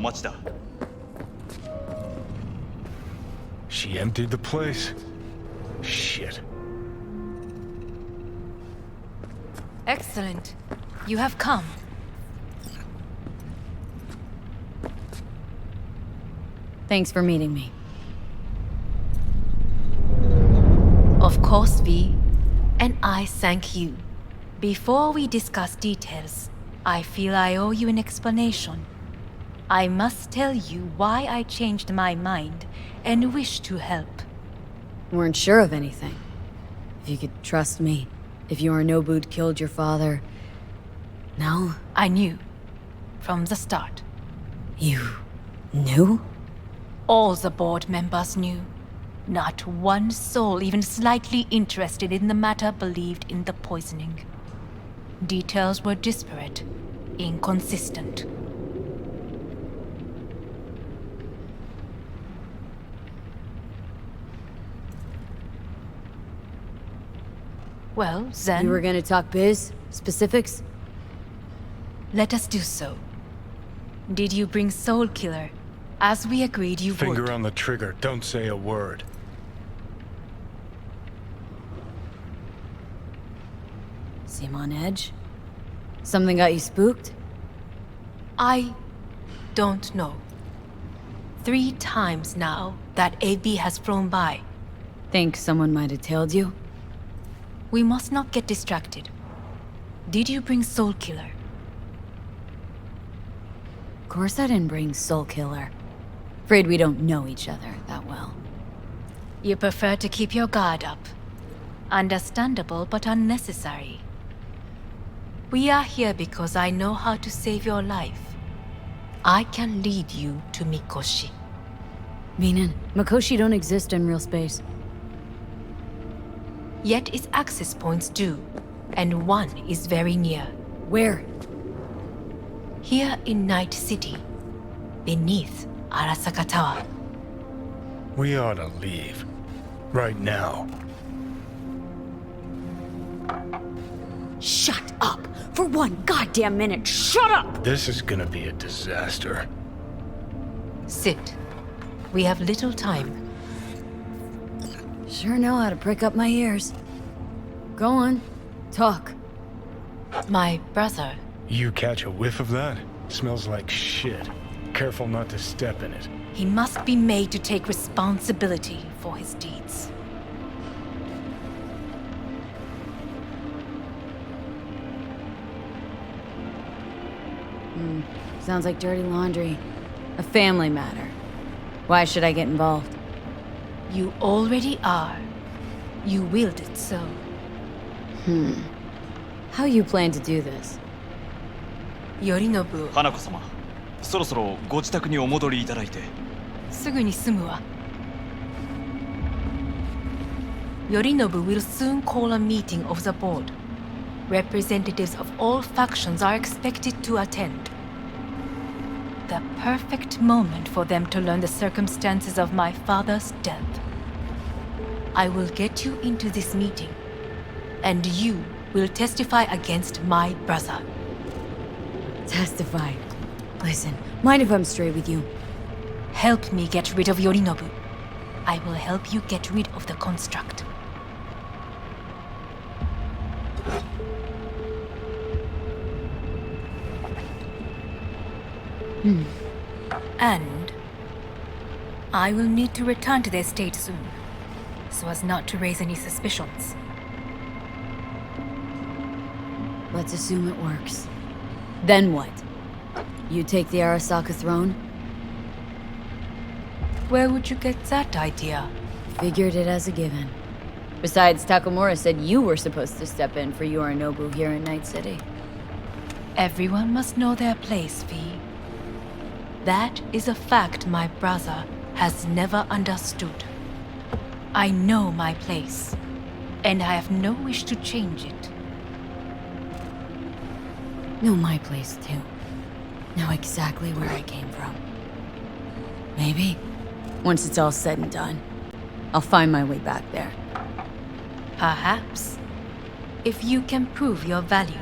待ちだ。 She emptied the place? Shit. Excellent. You have come. Thanks for meeting me. Of course, V. And I thank you. Before we discuss details, I feel I owe you an explanation. I must tell you why I changed my mind and wish to help. Weren't sure of anything. If you could trust me, if Yorinobu'd killed your father... No? I knew. From the start. You... knew? All the board members knew. Not one soul even slightly interested in the matter believed in the poisoning. Details were disparate, inconsistent. Well, then... You were gonna talk biz? Specifics? Let us do so. Did you bring Soul Killer? As we agreed you would. Finger on the trigger, don't say a word. Seem on edge? Something got you spooked? I don't know. 3 times now that AB has flown by. Think someone might have tailed you? We must not get distracted. Did you bring Soul Killer? Of course I didn't bring Soul Killer. Afraid we don't know each other that well. You prefer to keep your guard up. Understandable but unnecessary. We are here because I know how to save your life. I can lead you to Mikoshi. Meaning, Mikoshi don't exist in real space. Yet its access points do, and one is very near. Where? Here in Night City, beneath Arasaka Tower. We ought to leave. Right now. Shut up! For one goddamn minute, shut up! This is gonna be a disaster. Sit. We have little time. Sure know how to prick up my ears. Go on, talk. My brother. You catch a whiff of that? Smells like shit. Careful not to step in it. He must be made to take responsibility for his deeds. Sounds like dirty laundry. A family matter. Why should I get involved? You already are. You willed it so. How you plan to do this? Yorinobu, 花子様、そろそろご自宅にお戻りいただいて。すぐに済むわ。Yorinobu will soon call a meeting of the board. Representatives of all factions are expected to attend. The perfect moment for them to learn the circumstances of my father's death. I will get you into this meeting, and you will testify against my brother. Testify. Listen, mind if I'm straight with you? Help me get rid of Yorinobu. I will help you get rid of the construct. And I will need to return to the estate soon, so as not to raise any suspicions. Let's assume it works. Then what? You take the Arasaka throne? Where would you get that idea? Figured it as a given. Besides, Takamura said you were supposed to step in for Yorinobu here in Night City. Everyone must know their place, V. That is a fact my brother has never understood. I know my place, and I have no wish to change it. Know my place, too. Know exactly where I came from. Maybe, once it's all said and done, I'll find my way back there. Perhaps. If you can prove your value.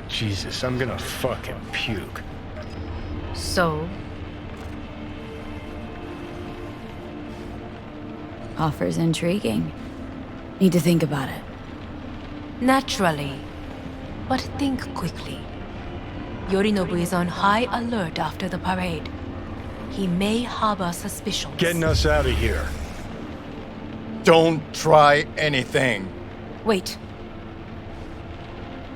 Jesus, I'm gonna fucking puke. So, Offer's intriguing. Need to think about it. Naturally. But think quickly. Yorinobu is on high alert after the parade. He may harbor suspicions. Getting us out of here. Don't try anything. Wait,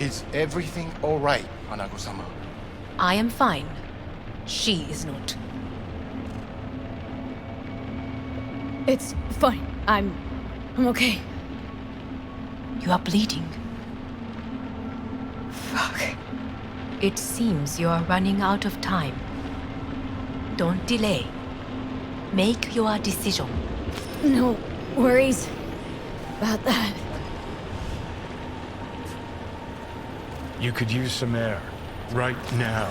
Is everything alright, Hanako-sama? I am fine. She is not. It's fine. I'm okay. You are bleeding. Fuck. It seems you are running out of time. Don't delay. Make your decision. No worries about that. You could use some air. Right now.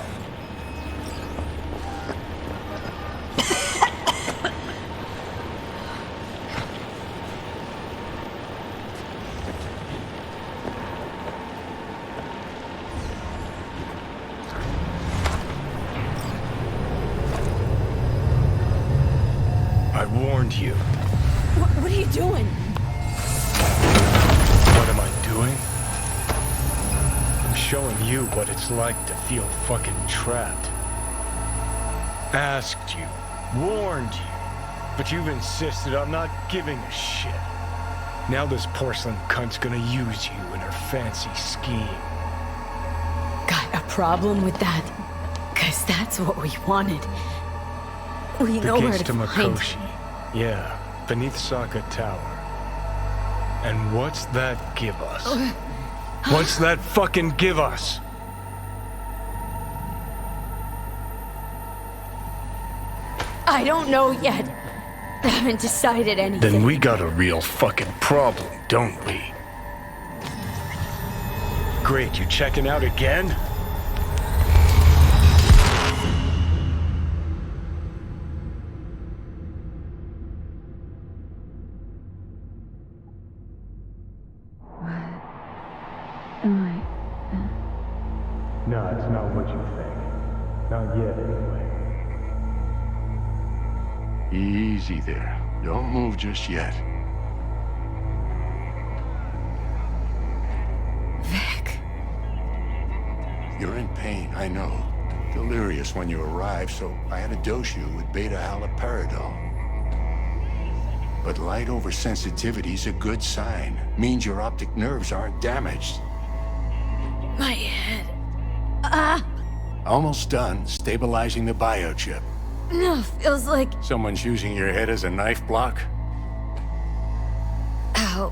I warned you. What are you doing? What am I doing? I'm showing you what it's like to feel fucking trapped. Asked you, warned you, but you've insisted on not giving a shit. Now this porcelain cunt's gonna use you in her fancy scheme. Got a problem with that? 'Cause that's what we wanted. We The know where gates to to find. Makoshi. Yeah, beneath Saka Tower. And what's that give us? What's that fucking give us? I don't know yet. I haven't decided anything. Then we got a real fucking problem, don't we? Great, you checking out again? Am I? No, it's not what you think. Not yet, anyway. Easy there. Don't move just yet. Vic. You're in pain, I know. Delirious when you arrived, so I had to dose you with beta-haloperidol. But light oversensitivity's a good sign. Means your optic nerves aren't damaged. My head. Almost done stabilizing the biochip. No, feels like. Someone's using your head as a knife block? How?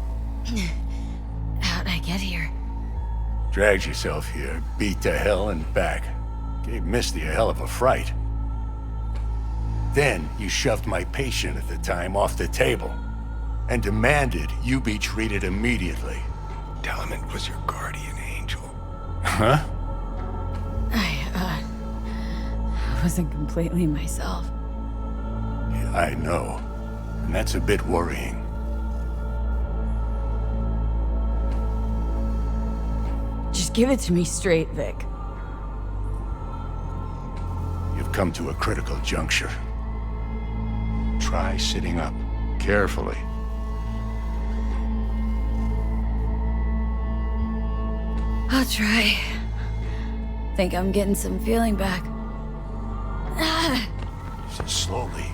How'd I get here? Dragged yourself here, beat to hell and back. Gave Misty a hell of a fright. Then you shoved my patient at the time off the table and demanded you be treated immediately. Tell him it was your guardian angel. Huh? I wasn't completely myself. Yeah, I know. And that's a bit worrying. Just give it to me straight, Vic. You've come to a critical juncture. Try sitting up, carefully. I'll try. Think I'm getting some feeling back. Slowly.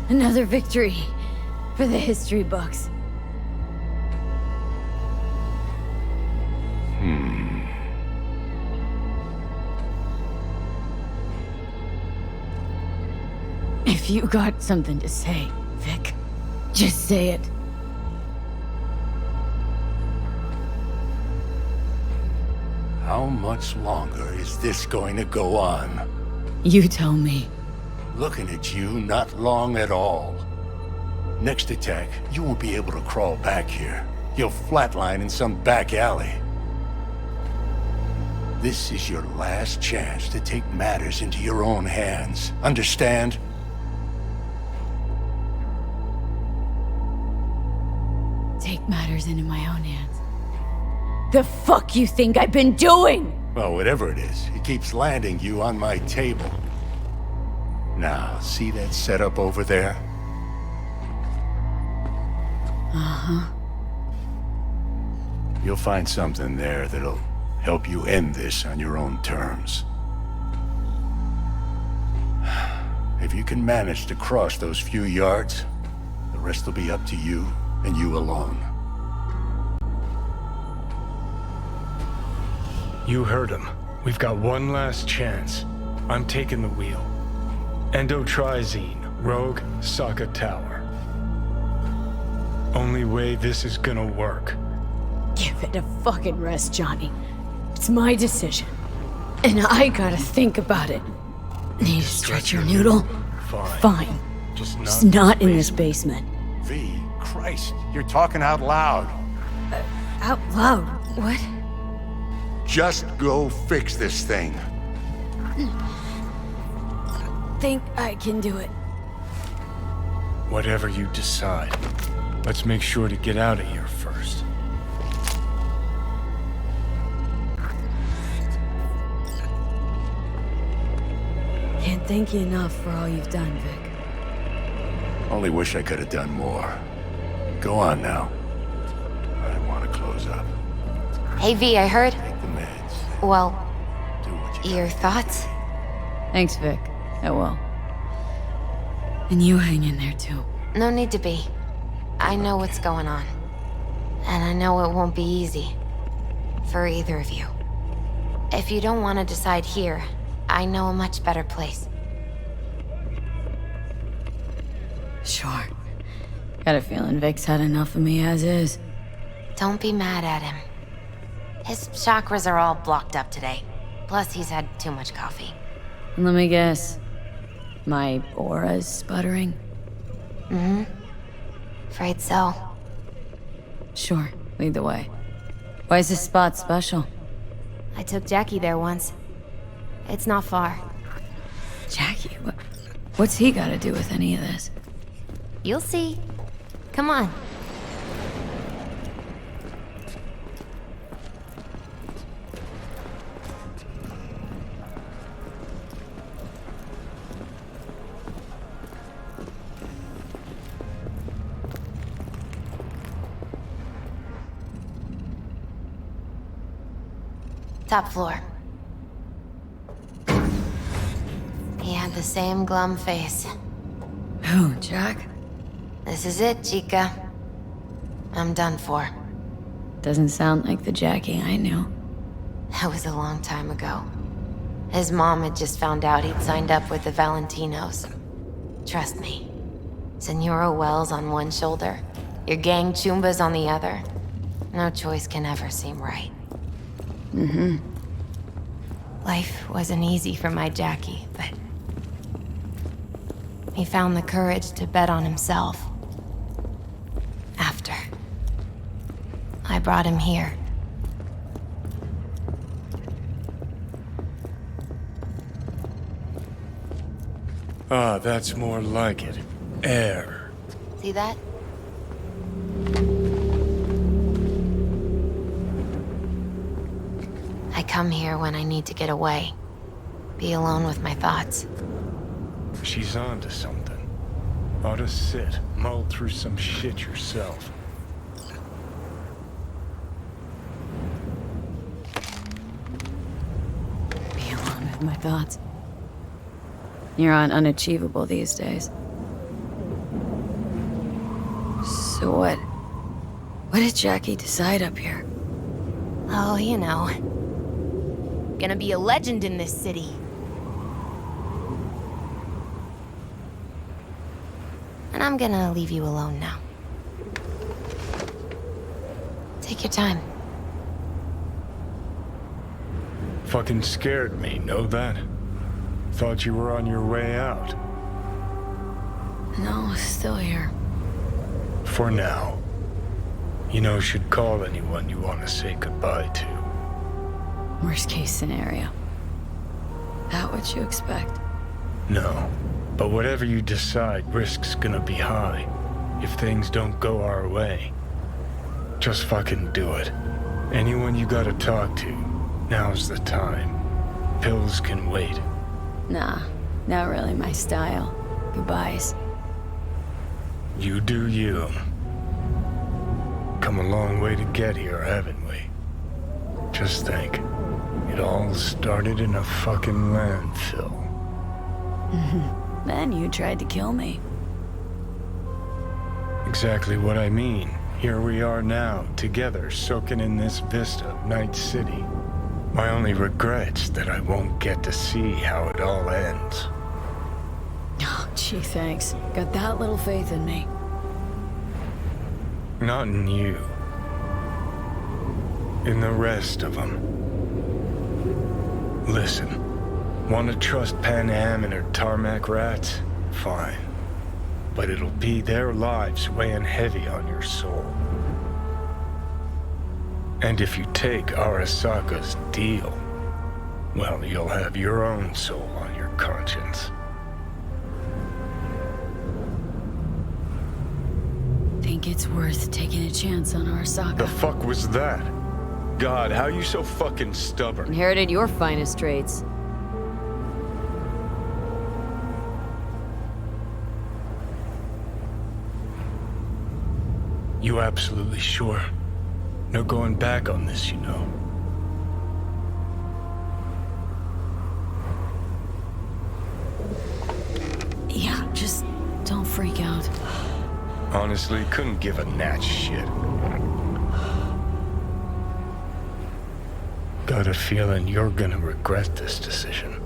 Another victory for the history books. If you got something to say, Vic, just say it. How much longer is this going to go on? You tell me. Looking at you, not long at all. Next attack, you won't be able to crawl back here. You'll flatline in some back alley. This is your last chance to take matters into your own hands. Understand? Take matters into my own hands. The fuck you think I've been doing? Well, whatever it is, it keeps landing you on my table. Now, see that setup over there? Uh-huh. You'll find something there that'll help you end this on your own terms. If you can manage to cross those few yards, the rest will be up to you and you alone. You heard him. We've got one last chance. I'm taking the wheel. Endotrizine, Rogue, Sokka Tower. Only way this is gonna work. Give it a fucking rest, Johnny. It's my decision. And I gotta think about it. Need to stretch your noodle? Fine. Fine. Just Not in this basement. V, Christ, you're talking out loud. Out loud? What? Just go fix this thing. Think I can do it. Whatever you decide. Let's make sure to get out of here first. Can't thank you enough for all you've done, Vic. Only wish I could have done more. Go on now. I want to close up. Hey V, I heard. Take the meds. Well, Do what you your gotta do. thoughts? Thanks, Vic. I will. And you hang in there, too. No need to be. I know what's going on. And I know it won't be easy. For either of you. If you don't want to decide here, I know a much better place. Sure. Got a feeling Vic's had enough of me as is. Don't be mad at him. His chakras are all blocked up today. Plus, he's had too much coffee. Let me guess. My aura's sputtering? Afraid so. Sure. Lead the way. Why is this spot special? I took Jackie there once. It's not far. Jackie? What's he got to do with any of this? You'll see. Come on. Top floor. He had the same glum face. Who, Jack? This is it, Chica. I'm done for. Doesn't sound like the Jackie I knew. That was a long time ago. His mom had just found out he'd signed up with the Valentinos. Trust me. Senora Wells on one shoulder, your gang Chumbas on the other. No choice can ever seem right. Life wasn't easy for my Jackie, but he found the courage to bet on himself. After I brought him here. Ah, that's more like it. Air. See that? I come here when I need to get away. Be alone with my thoughts. She's onto something. Ought to sit, mull through some shit yourself. Be alone with my thoughts. You're on unachievable these days. So what? What did Jackie decide up here? Oh, you know. Gonna be a legend in this city. And I'm gonna leave you alone now. Take your time. Fucking scared me, know that? Thought you were on your way out. No, still here. For now. You know, should call anyone you want to say goodbye to. Worst case scenario. That what you expect? No. But whatever you decide, risk's gonna be high. If things don't go our way. Just fucking do it. Anyone you gotta talk to, now's the time. Pills can wait. Nah, Not really my style. Goodbyes. You do you. Come a long way to get here, haven't we? Just think. It all started in a fucking landfill. Then you tried to kill me. Exactly what I mean. Here we are now, together, soaking in this vista of Night City. My only regret's that I won't get to see how it all ends. Oh, gee, thanks. Got that little faith in me. Not in you. In the rest of them. Listen, want to trust Pan Am and her tarmac rats? Fine. But it'll be their lives weighing heavy on your soul. And if you take Arasaka's deal, well, you'll have your own soul on your conscience. Think it's worth taking a chance on Arasaka. The fuck was that? God, how you so fucking stubborn? Inherited your finest traits. You absolutely sure? No going back on this, you know. Yeah, just don't freak out. Honestly, couldn't give a gnat's shit. Got a feeling you're gonna regret this decision.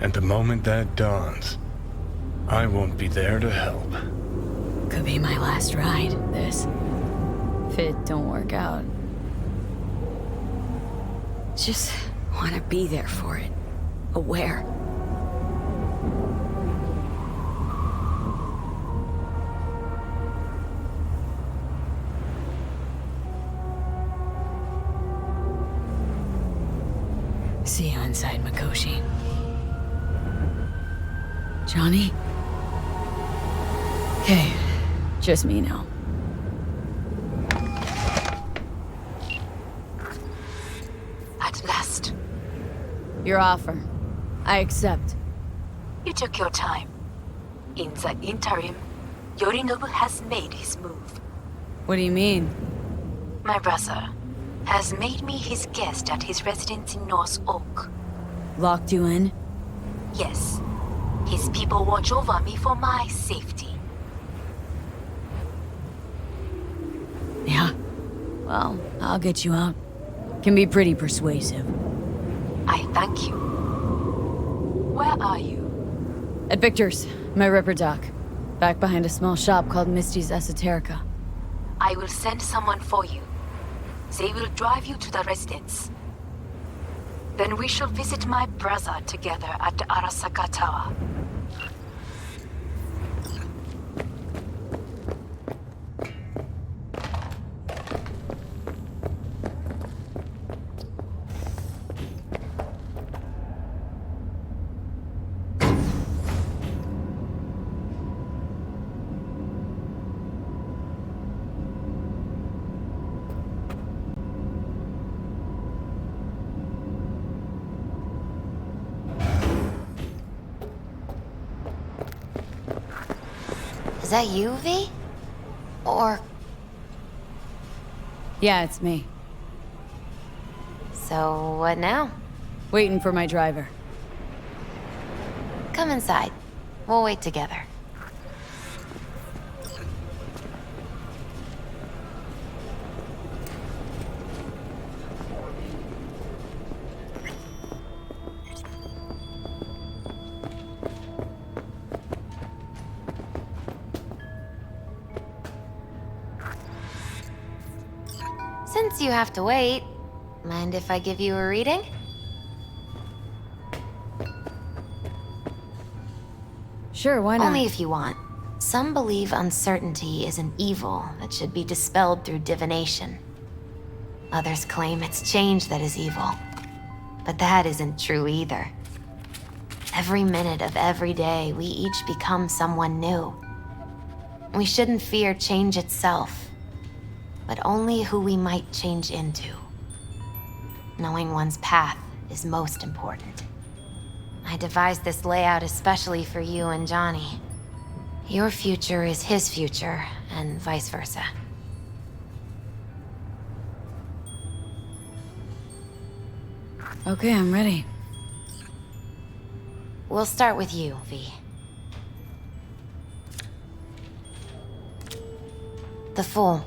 And the moment that dawns, I won't be there to help. Could be my last ride, this. If it don't work out. Just want to be there for it. Aware. See you inside, Mikoshi. Johnny? Okay, just me now. At last. Your offer. I accept. You took your time. In the interim, Yorinobu has made his move. What do you mean? My brother has made me his guest at his residence in North Oak. Locked you in? Yes. His people watch over me for my safety. Yeah. Well, I'll get you out. Can be pretty persuasive. I thank you. Where are you? At Victor's, my ripper dock. Back behind a small shop called Misty's Esoterica. I will send someone for you. They will drive you to the residence. Then we shall visit my brother together at the Arasaka Tower. Is that you, V? Or... Yeah, it's me. So, what now? Waiting for my driver. Come inside. We'll wait together. Since you have to wait, mind if I give you a reading? Sure, why not? Only if you want. Some believe uncertainty is an evil that should be dispelled through divination. Others claim it's change that is evil. But that isn't true either. Every minute of every day, we each become someone new. We shouldn't fear change itself, but only who we might change into. Knowing one's path is most important. I devised this layout especially for you and Johnny. Your future is his future, and vice versa. Okay, I'm ready. We'll start with you, V. The Fool.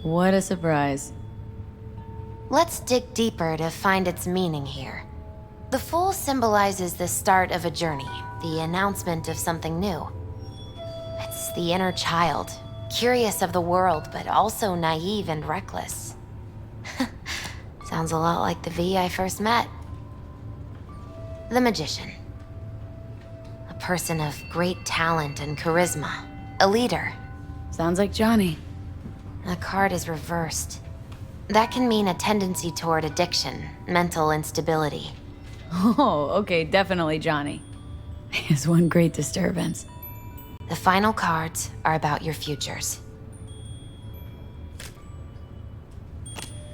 What a surprise. Let's dig deeper to find its meaning here. The Fool symbolizes the start of a journey, the announcement of something new. It's the inner child, curious of the world, but also naive and reckless. Sounds a lot like the V I first met. The Magician. A person of great talent and charisma. A leader. Sounds like Johnny. The card is reversed. That can mean a tendency toward addiction, mental instability. Oh, okay, definitely Johnny. He has one great disturbance. The final cards are about your futures.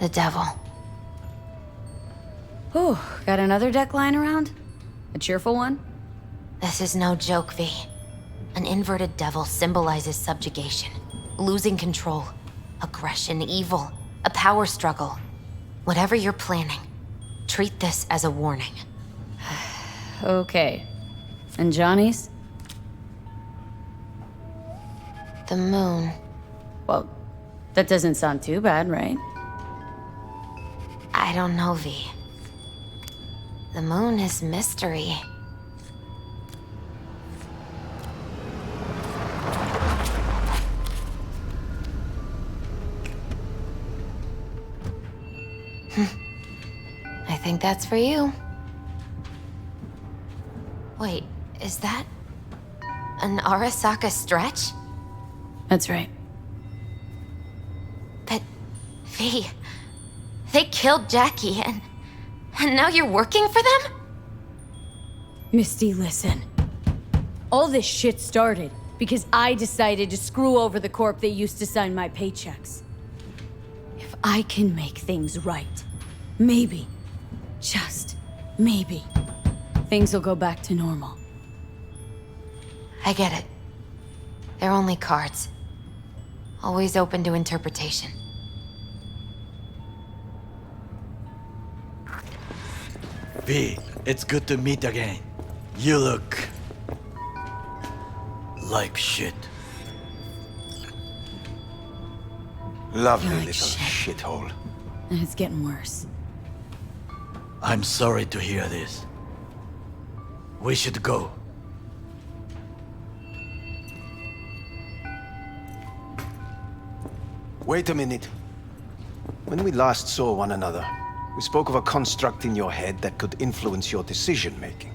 The Devil. Whew, got another deck lying around? A cheerful one? This is no joke, V. An inverted devil symbolizes subjugation, losing control, aggression, evil, a power struggle. Whatever you're planning, treat this as a warning. Okay. And Johnny's? The Moon. Well, that doesn't sound too bad, right? I don't know, V. The Moon is mystery. I think that's for you. Wait, is that an Arasaka stretch? That's right. But, V, they killed Jackie and now you're working for them? Misty, listen. All this shit started because I decided to screw over the corp that used to sign my paychecks. If I can make things right, maybe, just maybe, things will go back to normal. I get it. They're only cards. Always open to interpretation. V, it's good to meet again. You look like shit. Lovely You're like little shit. shithole. And it's getting worse. I'm sorry to hear this. We should go. Wait a minute. When we last saw one another, we spoke of a construct in your head that could influence your decision-making.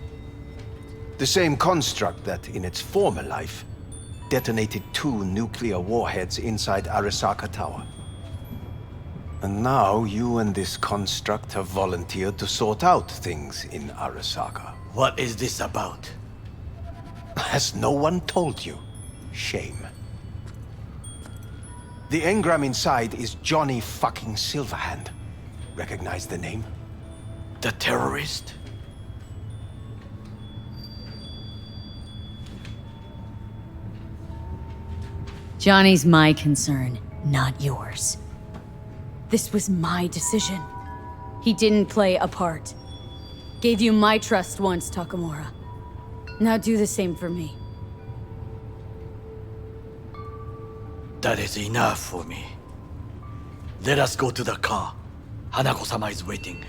The same construct that, in its former life, detonated 2 nuclear warheads inside Arasaka Tower. And now you and this construct have volunteered to sort out things in Arasaka. What is this about? Has no one told you? Shame. The engram inside is Johnny fucking Silverhand. Recognize the name? The terrorist? Johnny's my concern, not yours. This was my decision. He didn't play a part. Gave you my trust once, Takamura. Now do the same for me. That is enough for me. Let us go to the car. Hanako-sama is waiting.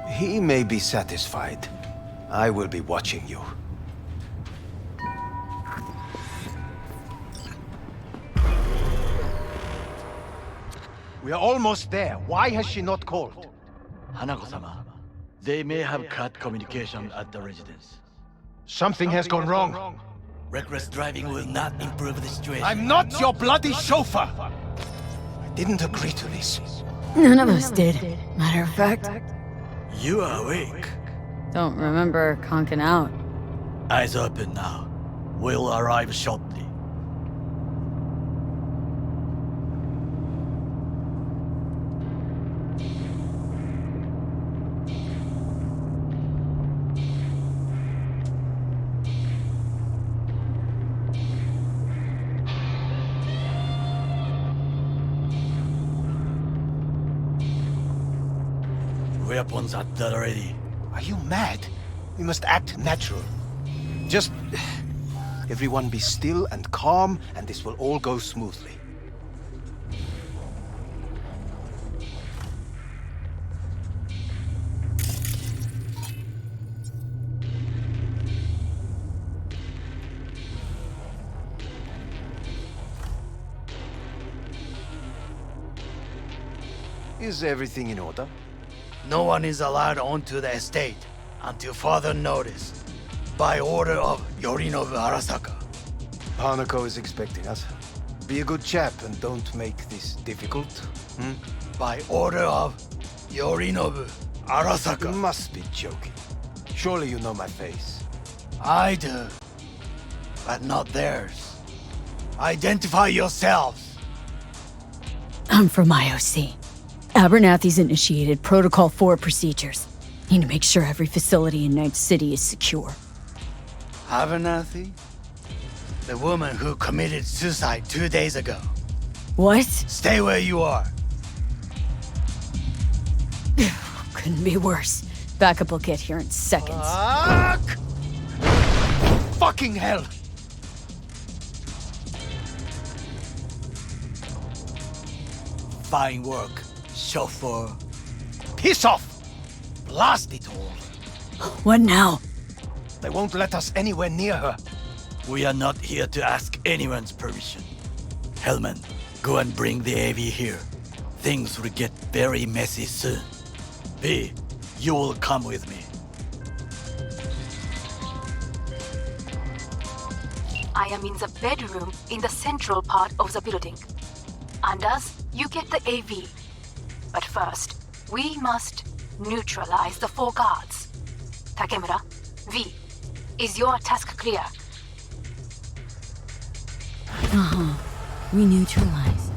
He may be satisfied. I will be watching you. We are almost there. Why has she not called? Hanako-sama, they may have cut communication at the residence. Something has gone wrong. Reckless driving will not improve the situation. I'm not your bloody chauffeur! I didn't agree to this. None of us did, matter of fact. You are awake. Don't remember conking out. Eyes open now. We'll arrive shortly. Weapons at the ready. Are you mad? We must act natural. Just... everyone be still and calm, and this will all go smoothly. Is everything in order? No one is allowed onto the estate until further notice. By order of Yorinobu Arasaka. Hanako is expecting us. Be a good chap and don't make this difficult. By order of Yorinobu You Arasaka. must be joking. Surely you know my face. I do, but not theirs. Identify yourselves. I'm from IOC. Abernathy's initiated Protocol 4 procedures. Need to make sure every facility in Night City is secure. Abernathy? The woman who committed suicide 2 days ago. What? Stay where you are. Couldn't be worse. Backup will get here in seconds. Fuck! Fucking hell! Fine work, chauffeur. Piss off! Blast it all. What now? They won't let us anywhere near her. We are not here to ask anyone's permission. Hellman, go and bring the AV here. Things will get very messy soon. V, you will come with me. I am in the bedroom in the central part of the building. Anders, you get the AV. But first, we must neutralize the 4 guards. Takemura, V, is your task clear? We neutralize.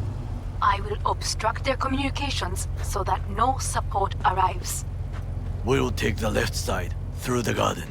I will obstruct their communications so that no support arrives. We will take the left side, through the garden.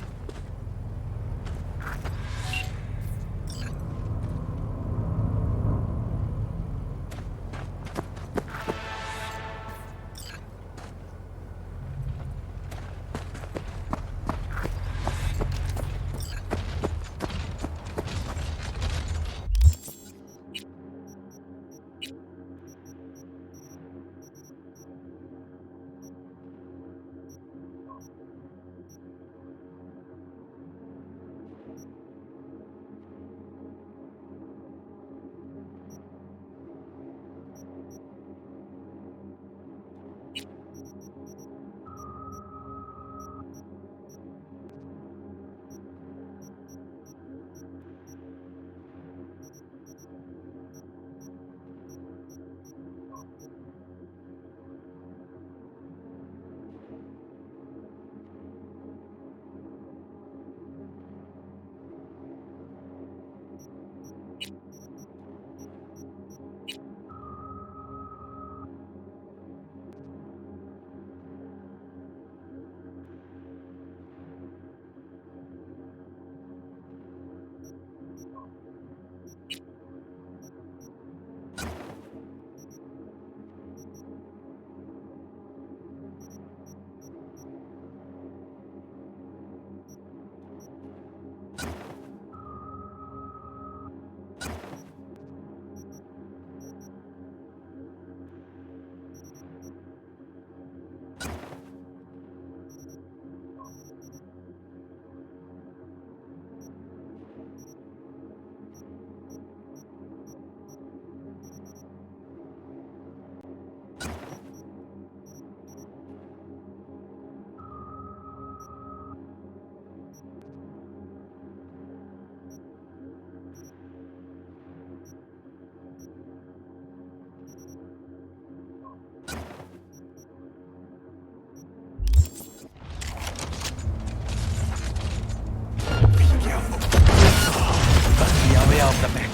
Of the mech.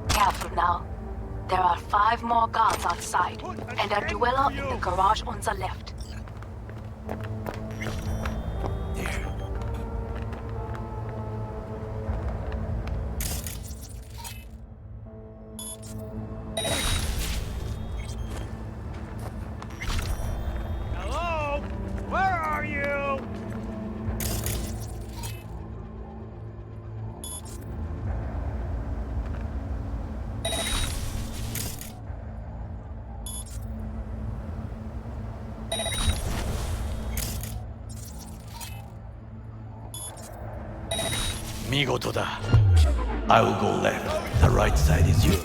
Careful now. There are 5 more guards outside, and a dueler in the garage on the left. There. Hello? Where are you? Migoto da. I will go left. The right side is yours.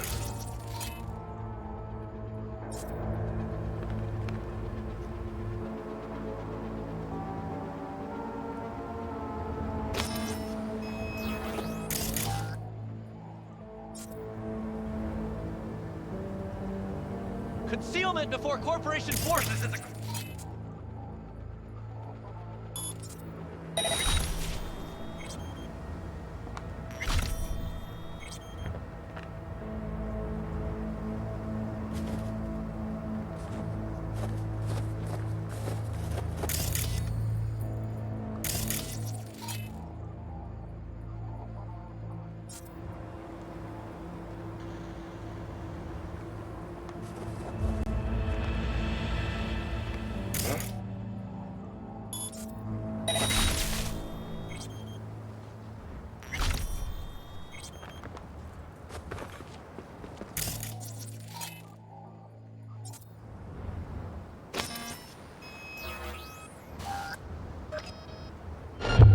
Concealment before Corporation forces is a...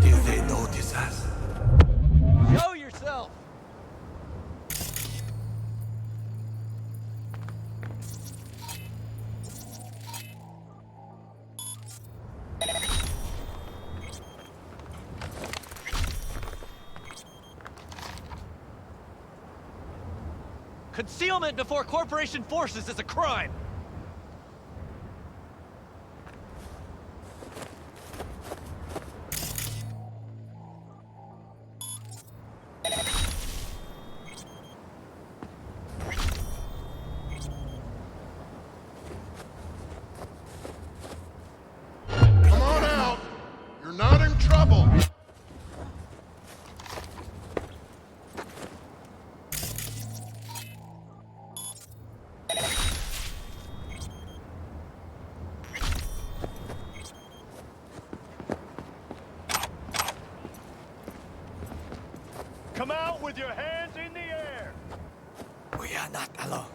Did they notice us? Show yourself! Concealment before Corporation forces is a crime! Come on out! You're not in trouble! Come out with your hands in the air! We are not alone.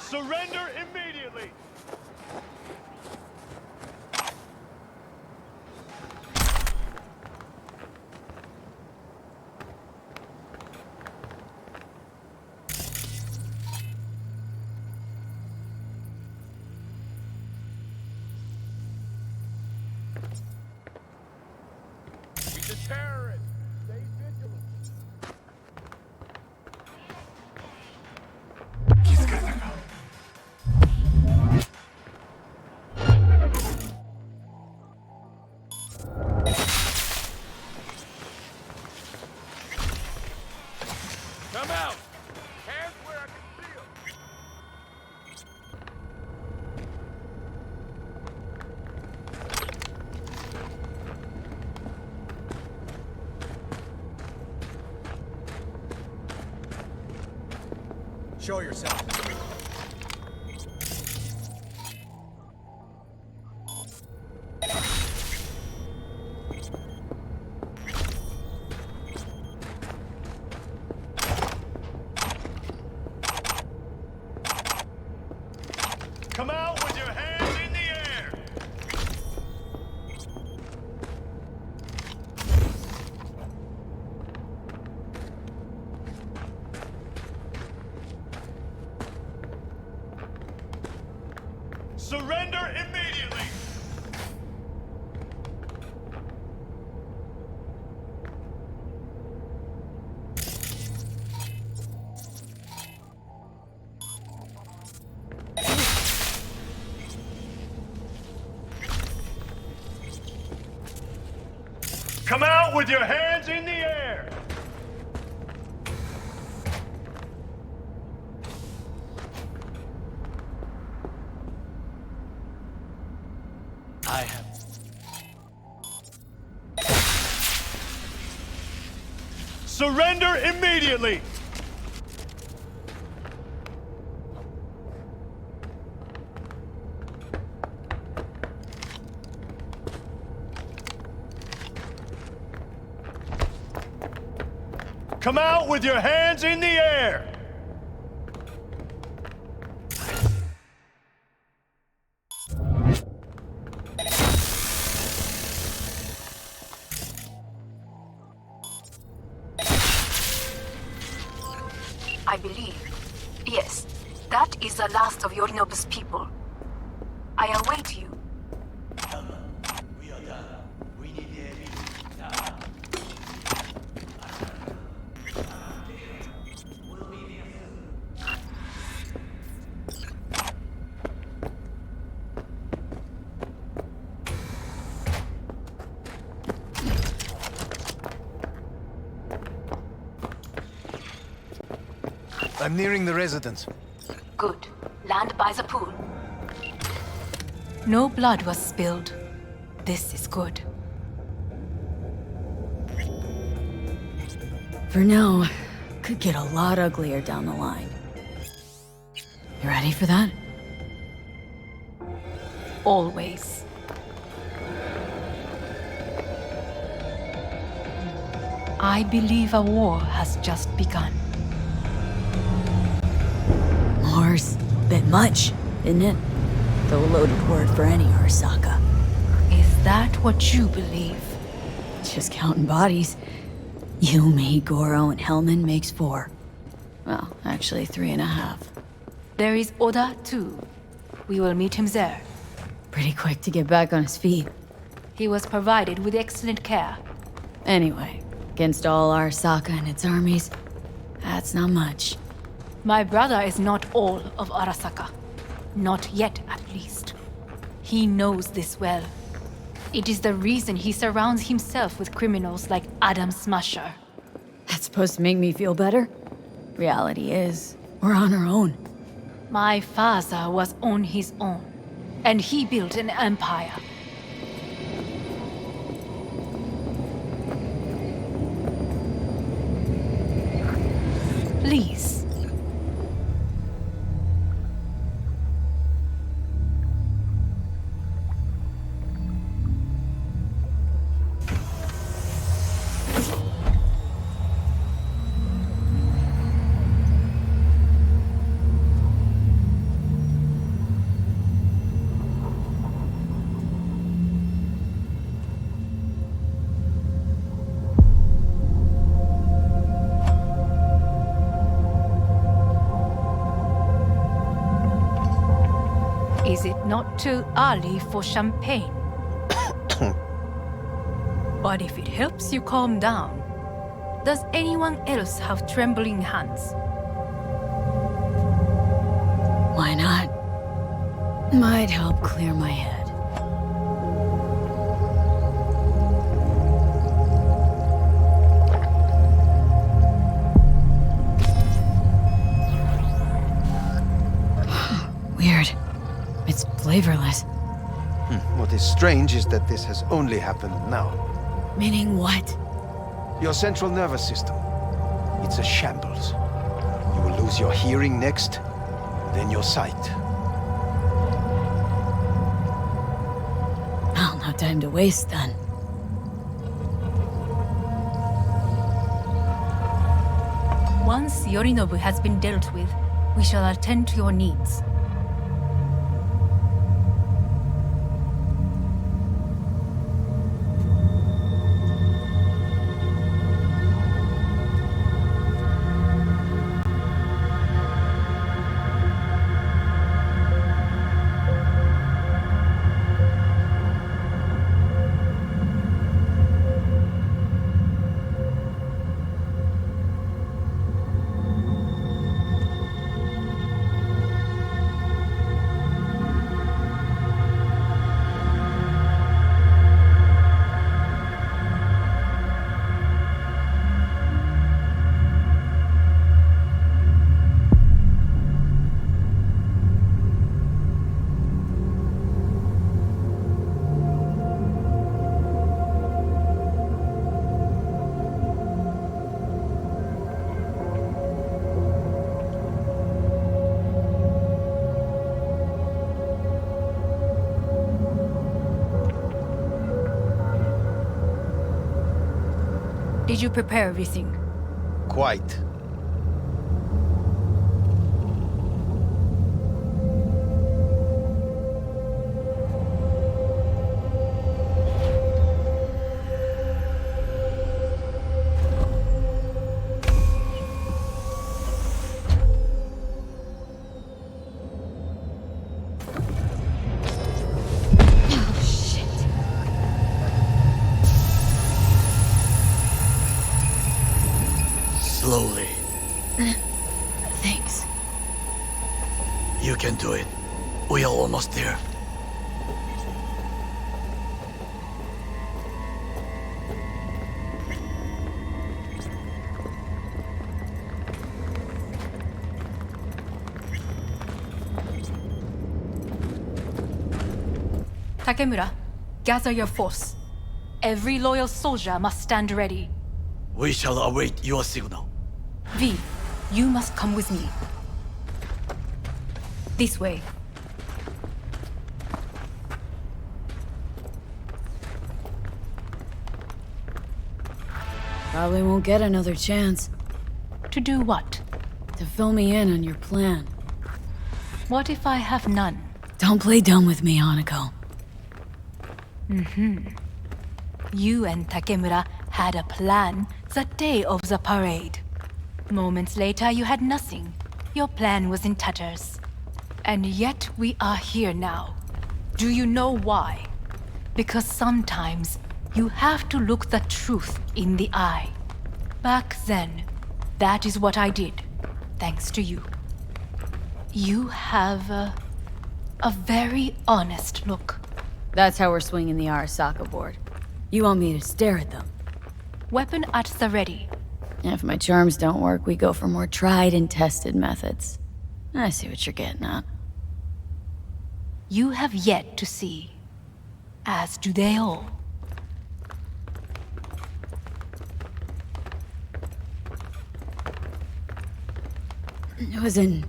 Surrender immediately! He's a terrorist! Stay vigilant! Come out! Hands where I can see 'em. Show yourself. Come out with your hands in the air! Surrender immediately! Come out with your hands in the air! I have. Surrender immediately! Come out with your hands in the air! I believe. Yes, that is the last of Yorinobu's people. I await you. We are done. We need the AV now. We'll be here soon. I'm nearing the residence. Good. Land by the pool. No blood was spilled. This is good. For now, could get a lot uglier down the line. You ready for that? Always. I believe a war has just begun. War's a bit much, isn't it? Though a loaded word for any Arasaka. Is that what you believe? Just counting bodies. You, me, Goro, and Hellman makes 4. Well, actually 3.5. There is Oda, too. We will meet him there. Pretty quick to get back on his feet. He was provided with excellent care. Anyway, against all Arasaka and its armies, that's not much. My brother is not all of Arasaka. Not yet, at least. He knows this well. It is the reason he surrounds himself with criminals like Adam Smasher. That's supposed to make me feel better? Reality is, we're on our own. My father was on his own, and he built an empire. Please. Is it not too early for champagne? But if it helps you calm down, does anyone else have trembling hands? Why not? Might help clear my head. Weird. It's flavorless. What is strange is that this has only happened now. Meaning what? Your central nervous system. It's a shambles. You will lose your hearing next, then your sight. Well, no time to waste then. Once Yorinobu has been dealt with, we shall attend to your needs. Did you prepare everything? Quite. Slowly. Thanks. You can do it. We are almost there. Takemura, gather your force. Every loyal soldier must stand ready. We shall await your signal. V, you must come with me. This way. Probably won't get another chance To do what? to fill me in on your plan. What if I have none? Don't play dumb with me, Hanako. You and Takemura had a plan the day of the parade. Moments later, you had nothing. Your plan was in tatters. And yet we are here now. Do you know why? Because sometimes you have to look the truth in the eye. Back then, that is what I did, thanks to you. You have a very honest look. That's how we're swinging the Arasaka board. You want me to stare at them? Weapon at the ready. If my charms don't work, we go for more tried and tested methods. I see what you're getting at. You have yet to see, as do they all. I was in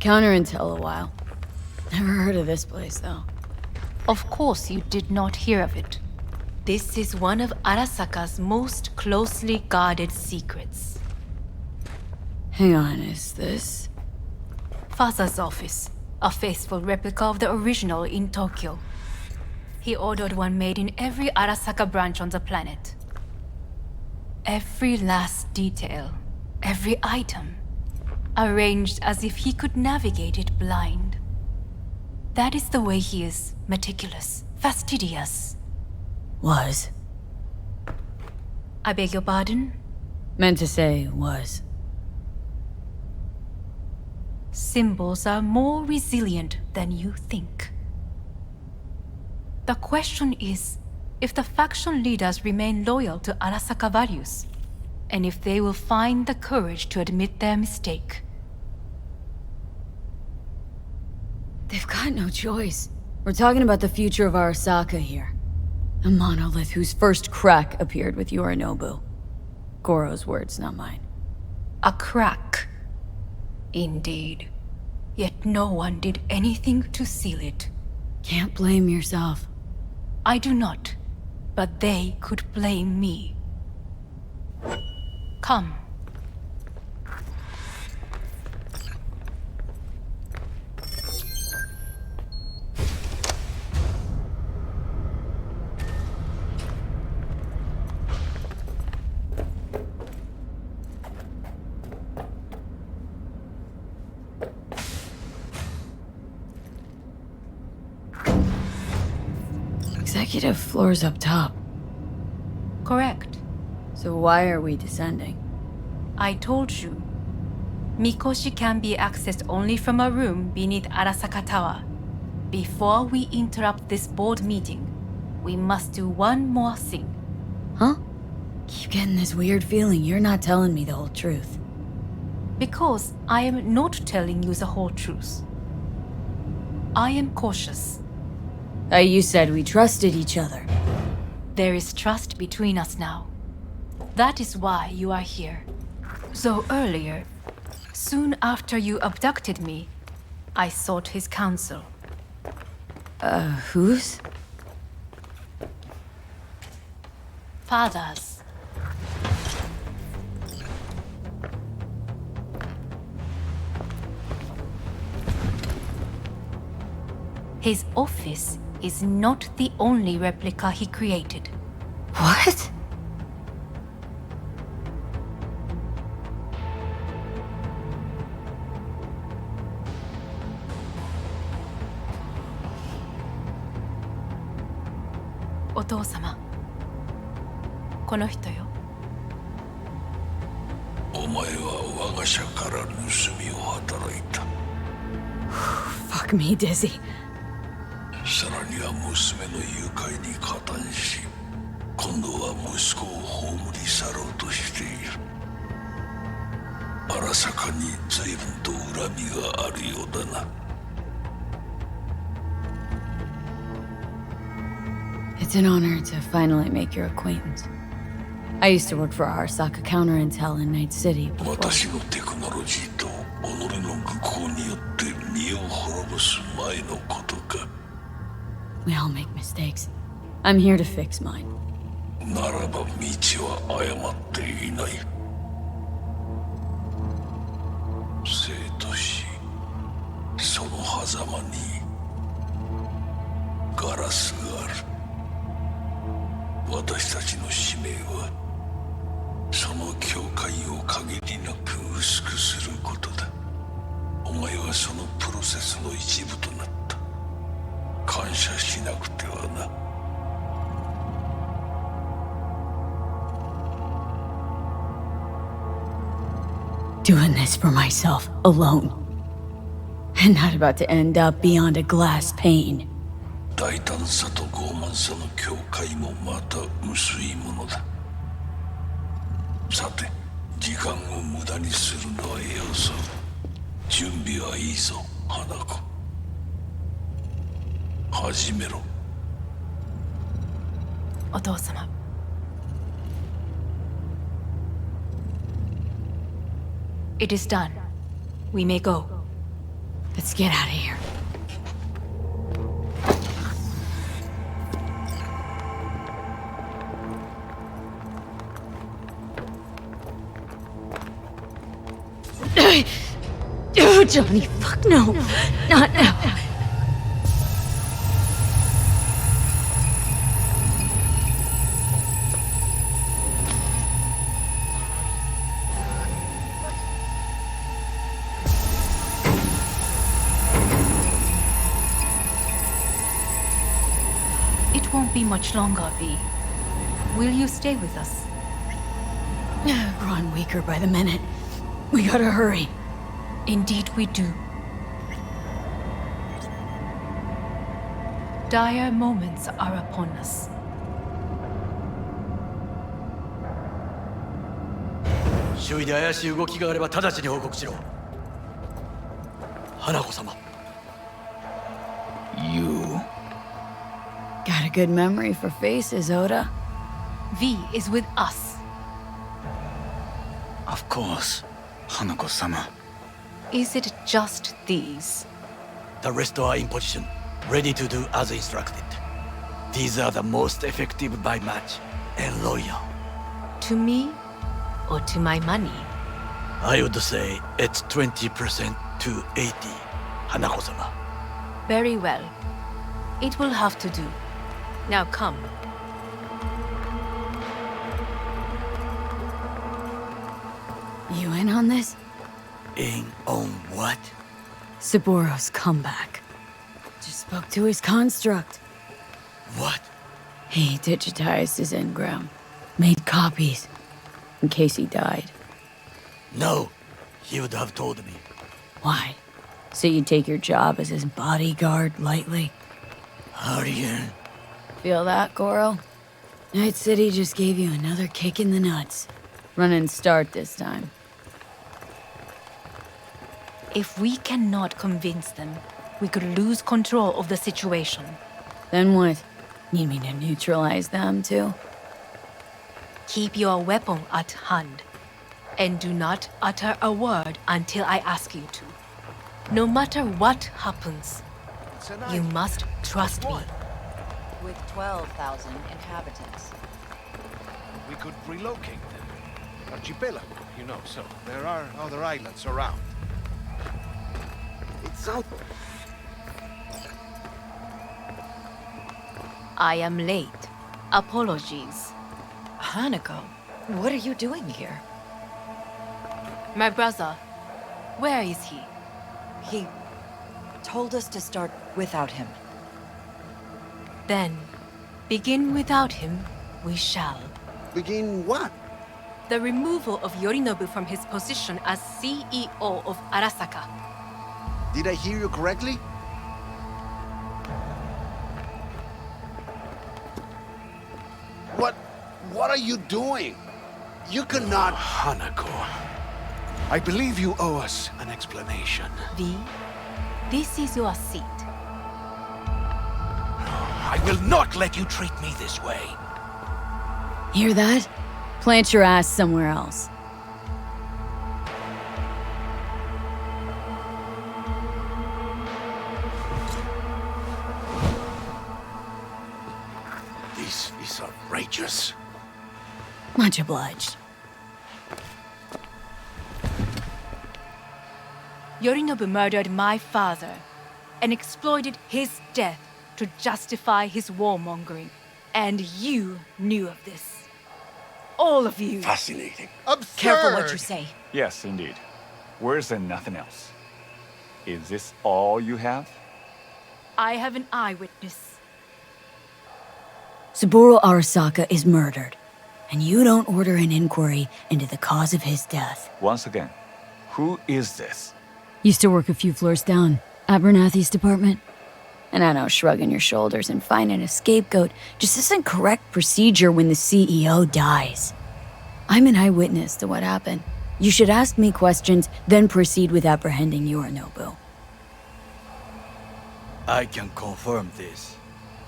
counterintel a while. Never heard of this place, though. Of course you did not hear of it. This is one of Arasaka's most closely guarded secrets. Hang on, is this... Father's office, a faithful replica of the original in Tokyo. He ordered one made in every Arasaka branch on the planet. Every last detail, every item, arranged as if he could navigate it blind. That is the way he is, meticulous, fastidious. Was. I beg your pardon? Meant to say was. Symbols are more resilient than you think. The question is if the faction leaders remain loyal to Arasaka values, and if they will find the courage to admit their mistake. They've got no choice. We're talking about the future of Arasaka here. A monolith whose first crack appeared with Yorinobu. Goro's words, not mine. A crack. Indeed. Yet no one did anything to seal it. Can't blame yourself. I do not, but they could blame me. Come. Executive floor's up top. Correct. So why are we descending? I told you. Mikoshi can be accessed only from a room beneath Arasaka Tower. Before we interrupt this board meeting, we must do one more thing. Huh? Keep getting this weird feeling you're not telling me the whole truth. Because I am not telling you the whole truth. I am cautious. You said we trusted each other. There is trust between us now. That is why you are here. So earlier, soon after you abducted me, I sought his counsel. Whose? Father's. His office is not the only replica he created. What? Otou-sama. この人よ。お前は我が社から盗みを働いた。Fuck me, Dizzy. さらには娘の誘拐に加担し、今度は息子を葬り去ろうとしている。荒坂に随分と恨みがあるようだな。It's an honor to finally make your acquaintance. I used to work for Arasaka Counterintel in Night City before. 私のテクノロジーと己の愚行によって身を滅ぼす前のことか。We all make mistakes. I'm here to fix mine. ならば道は誤っていない。生と死、その狭間にガラスがある。私たちの使命はその境界を限りなく薄くすることだ。お前はそのプロセスの一部となった。感謝しなくてはな。Doing this for myself, alone. And not about to end up beyond a glass pane. 大胆さと傲慢さの境界もまた薄いものだ。さて、時間を無駄にするのはよそう。準備はいいぞ、花子。始めろ。お父様。It is done. We may go. Let's get out of here. Oh, Johnny, fuck no. Not now. It won't be much longer, V. Will you stay with us? Growing weaker by the minute. We gotta hurry. Indeed we do. Dire moments are upon us. 周囲で怪しい動きがあれば直ちに報告しろ。花子様。You. Got a good memory for faces, Oda. V is with us. Of course, Hanako-sama. Is it just these? The rest are in position, ready to do as instructed. These are the most effective by match and loyal. To me or to my money? I would say it's 20% to 80, Hanako-sama. Very well. It will have to do. Now come. You in on this? In on what? Saboro's comeback. Just spoke to his construct. What? He digitized his engram. Made copies. In case he died. No, he would have told me. Why? So you take your job as his bodyguard lightly? Aryan. Feel that, Goro? Night City just gave you another kick in the nuts. Run and start this time. If we cannot convince them, we could lose control of the situation. Then what? Need me to neutralize them, too? Keep your weapon at hand. And do not utter a word until I ask you to. No matter what happens, you must trust me. With 12,000 inhabitants. We could relocate them. Archipelago, you know, so there are other islands around. It's out. I am late. Apologies. Hanako, what are you doing here? My brother, where is he? He told us to start without him. Then, begin without him, we shall. Begin what? The removal of Yorinobu from his position as CEO of Arasaka. Did I hear you correctly? What are you doing? You cannot... Hanako, I believe you owe us an explanation. V, this is your seat. I will not let you treat me this way. Hear that? Plant your ass somewhere else. This is outrageous. Much obliged. Yorinobu murdered my father and exploited his death to justify his warmongering. And you knew of this. All of you. Fascinating. Absurd! Careful what you say. Yes, indeed. Worse than nothing else. Is this all you have? I have an eyewitness. Saburo Arasaka is murdered, and you don't order an inquiry into the cause of his death. Once again, who is this? Used to work a few floors down, Abernathy's department. And I know shrugging your shoulders and finding a scapegoat just isn't correct procedure when the CEO dies. I'm an eyewitness to what happened. You should ask me questions, then proceed with apprehending Yorinobu. I can confirm this.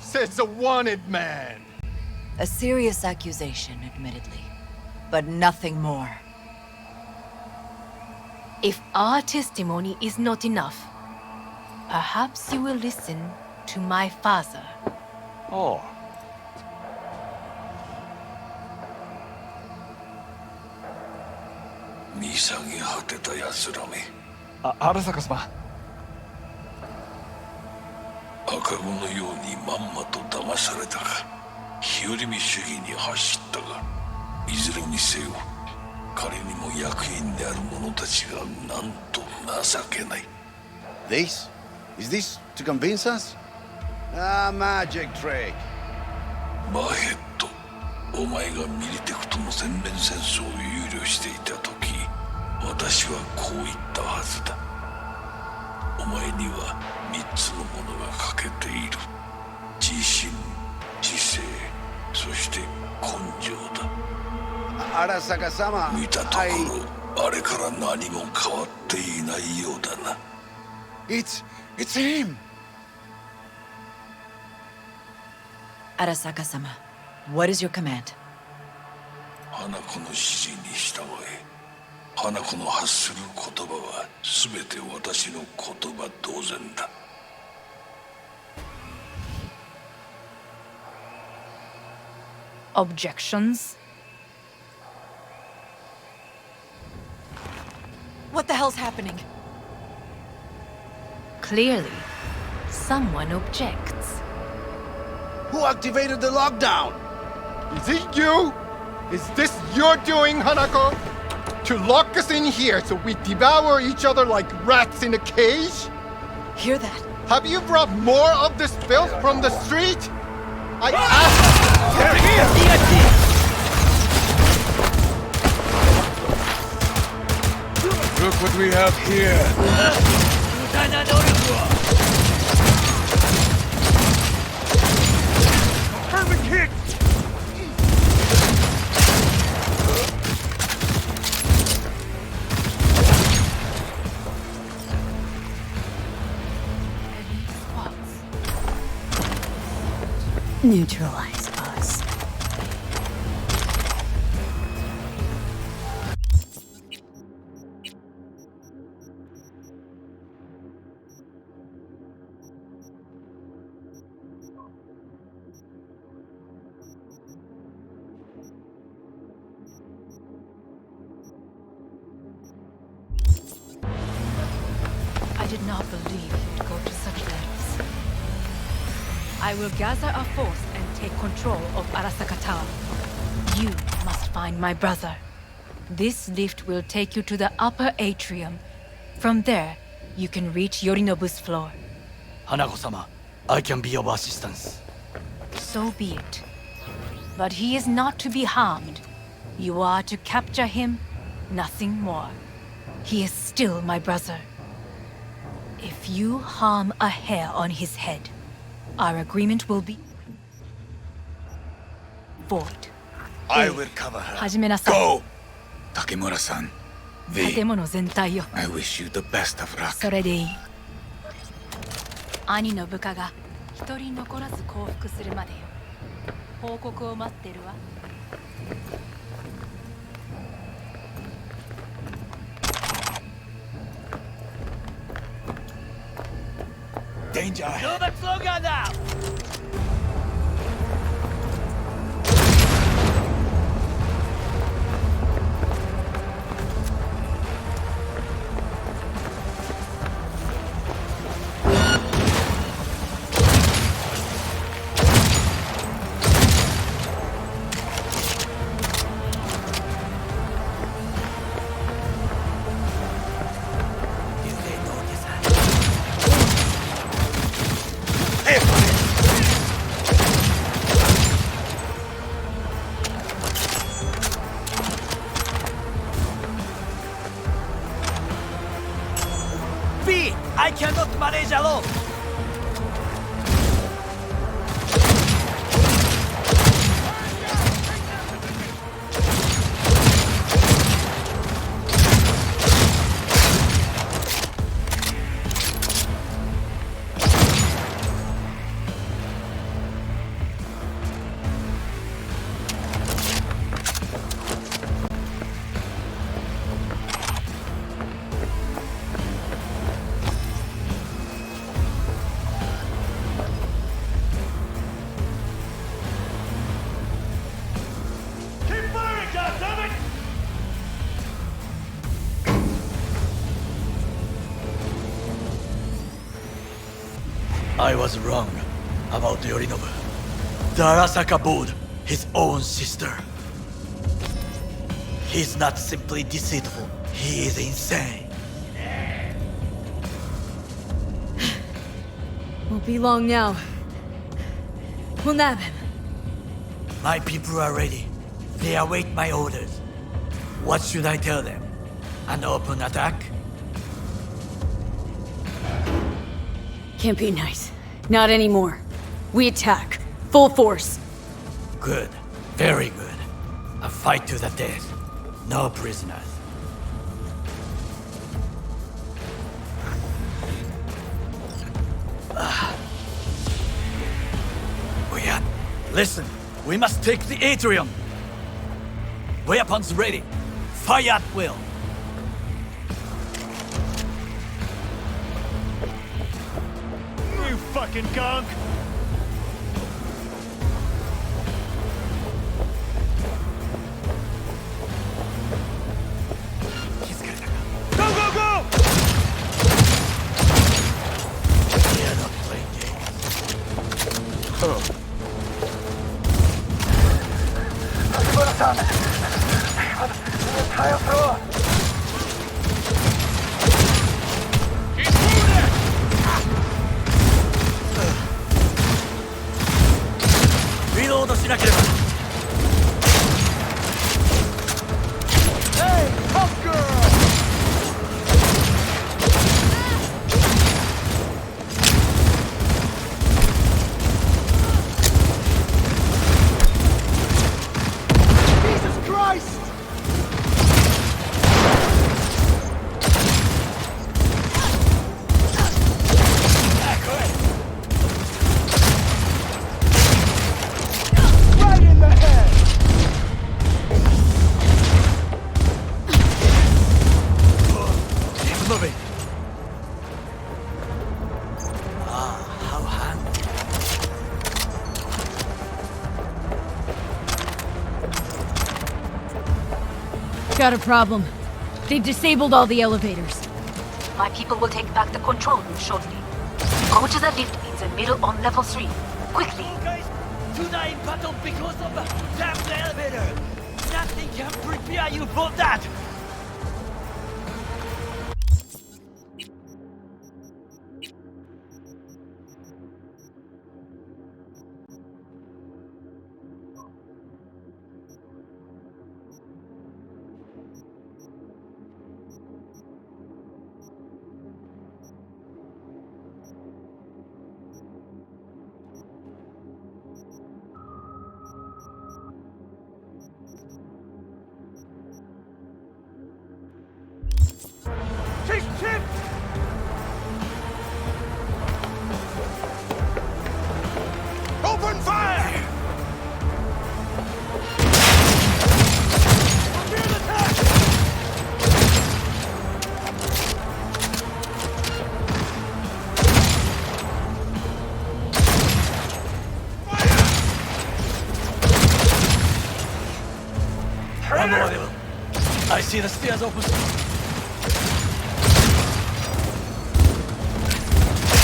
Says the wanted man! A serious accusation, admittedly. But nothing more. If our testimony is not enough, perhaps you will listen to my father. Oh. Arasaka-sama. 赤子のようにまんまと騙されたか、日和見主義に走ったが、いずれにせよ、彼にも役員である者たちがなんと情けない。This? Is this to convince us? Ah, magic trick. バーヘッド、お前がミリテクとの全面戦争を憂慮していた時、私はこう言ったはずだ。お前には3つのものが欠けている。自信、知性、そして根性だ。Arasaka-sama, 見たところ、あれから何も変わっていないようだな。It's him! Arasaka-sama, what is your command? 花子の指示に従え。花子の発する言葉は全て私の言葉同然だ。Objections? What the hell's happening? Clearly, someone objects. Who activated the lockdown? Is it you? Is this your doing, Hanako? To lock us in here so we devour each other like rats in a cage? Hear that? Have you brought more of this filth from the street? I asked... They're here! Look what we have here. Perfect hit! Neutralize us. I did not believe he would go to such lengths. I will gather a force and take control of Arasaka Tower. You must find my brother. This lift will take you to the upper atrium. From there, you can reach Yorinobu's floor. Hanako-sama, I can be of assistance. So be it. But he is not to be harmed. You are to capture him, nothing more. He is still my brother. If you harm a hair on his head, our agreement will be void. I will cover her. 始めなさい。 Go! Takemura-san. V. 建物全体よ。 I wish you the best of luck. それでいい。兄の部下が一人残らず降伏するまでよ。報告を待ってるわ。Danger ahead. No much longer now! I cannot manage alone! I was wrong about Yorinobu. The Arasaka board, his own sister. He's not simply deceitful, he is insane. Won't be long now. We'll nab him. My people are ready. They await my orders. What should I tell them? An open attack? Can't be nice. Not anymore. We attack. Full force. Good. Very good. A fight to the death. No prisoners. Listen, we must take the atrium. Weapons ready. Fire at will. You fucking gunk! Go, go, go! We are not playing games. Oh. Entire floor! Reload しなければ。Hey, tough girl! Jesus Christ! Right in the head! Keep moving. How handy. Got a problem. They've disabled all the elevators. My people will take back the control room shortly. Go to the lift in the middle on level 3. Quickly! To die in battle because of a damn elevator! Nothing can prepare you for that! Open fire! Unbelievable. I see the stairs open.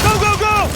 Go, go, go!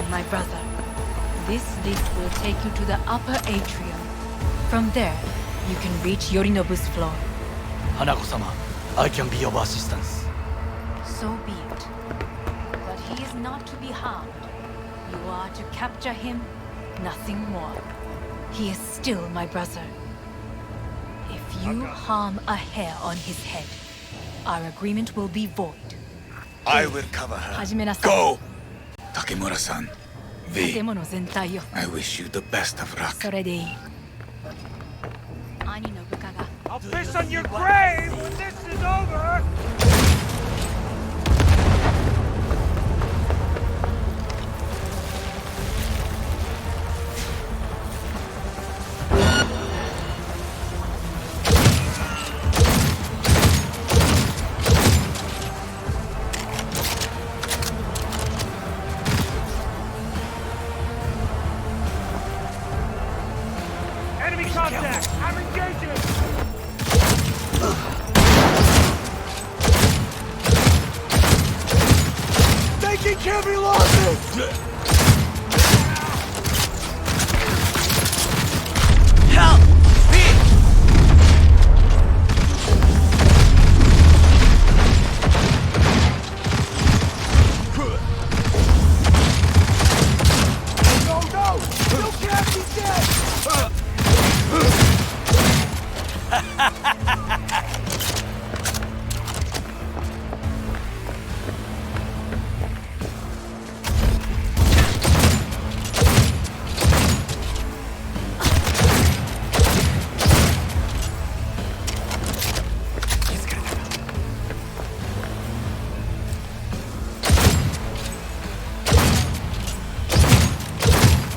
My brother. This lift will take you to the upper atrium. From there, you can reach Yorinobu's floor. Hanako-sama, I can be of assistance. So be it. But he is not to be harmed. You are to capture him, nothing more. He is still my brother. If you harm a hair on his head, our agreement will be void. I will cover her. Hajime-nasai. Go! Takemura-san, V, 建物全体よ。 I wish you the best of luck. それでいい。兄の部下が I'll piss on your grave when this is over! Enemy contact! I'm engaging! Taking heavy losses! Help! No, no! You can't be dead!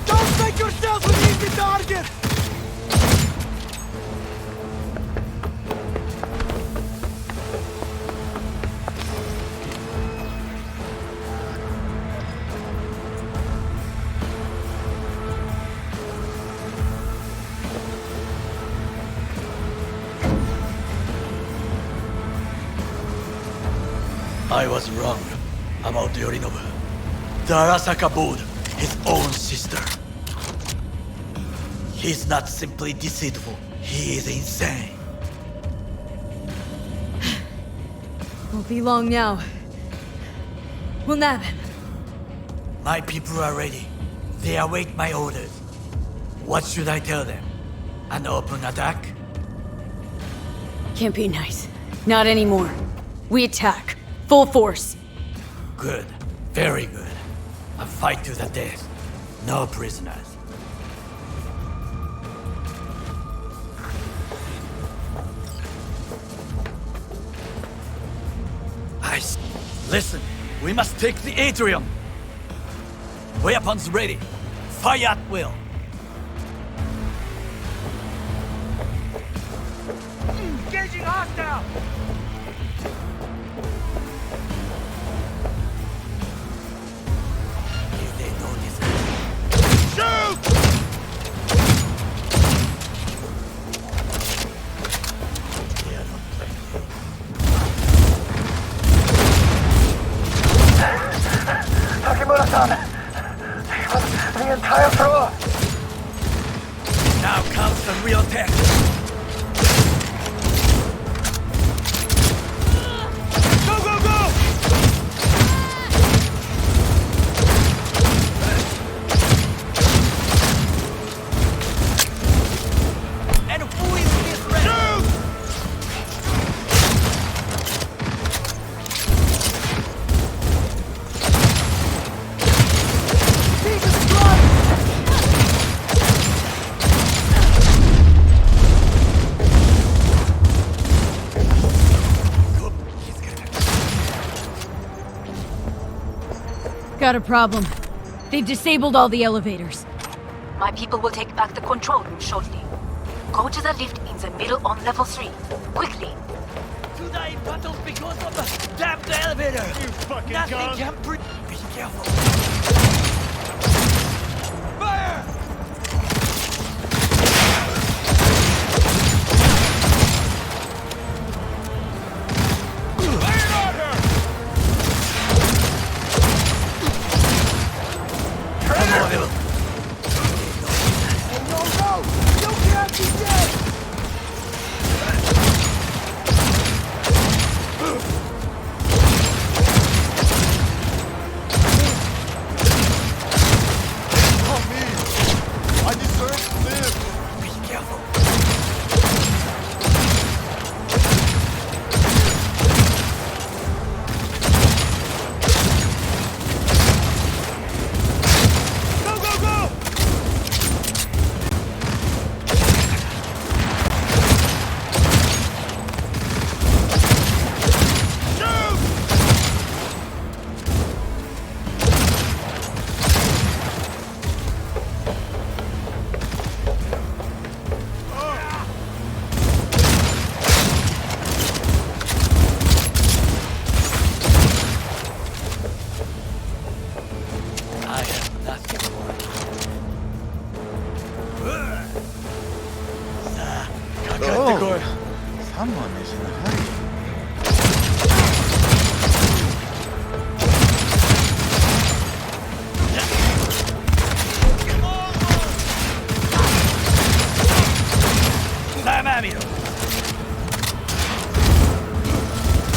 Don't make yourself an easy target! I was wrong about Yorinobu. The Arasaka board, his own sister. He's not simply deceitful, he is insane. Won't be long now. We'll nab him. My people are ready. They await my orders. What should I tell them? An open attack? Can't be nice. Not anymore. We attack. Full force. Good. Very good. A fight to the death. No prisoners. Listen, we must take the atrium. Weapons ready. Fire at will. Engaging hostile! If they notice Shoot! Takemura-san! The entire floor! Now comes the real test. Go, go, go! And who is this red? Shoot! Got a problem. They've disabled all the elevators. My people will take back the control room shortly. Go to the lift in the middle on level 3. Quickly. To die in battles because of the damn elevator! You fucking Nothing gun! can be careful. Fire! Someone is in a hurry.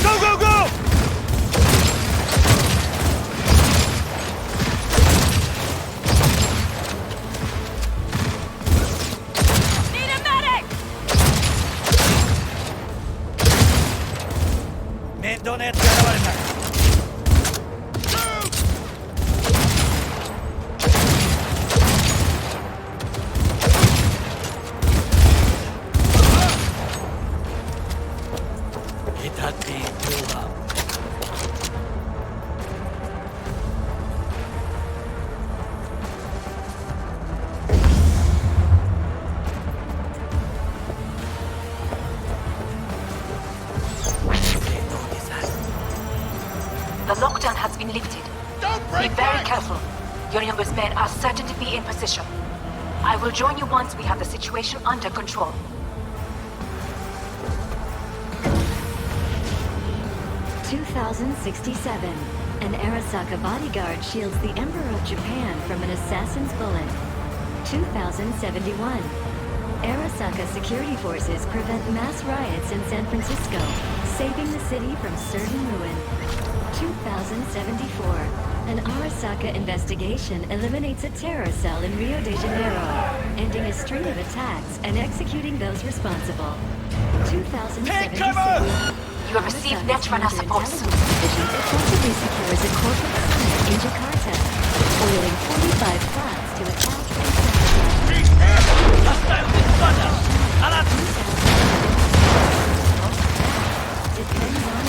Go, go, go! Need a medic! It had been too long. The lockdown has been lifted. Be very careful. Your youngest men are certain to be in position. I will join you once we have the situation under control. (2067). An Arasaka bodyguard shields the Emperor of Japan from an assassin's bullet. 2071. Arasaka security forces prevent mass riots in San Francisco, saving the city from certain ruin. 2074. An Arasaka investigation eliminates a terror cell in Rio de Janeiro, ending a string of attacks and executing those responsible. 2076. You have received Netrunner support. Division effectively secures a corporate summit in Jakarta, oiling 45 flats to attack and depends on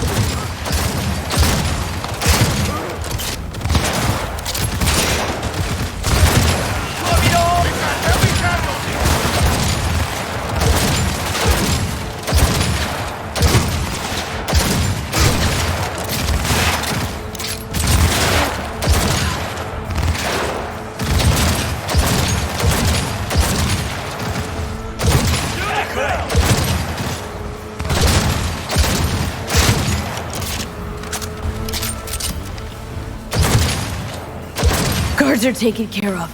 Guards are taken care of.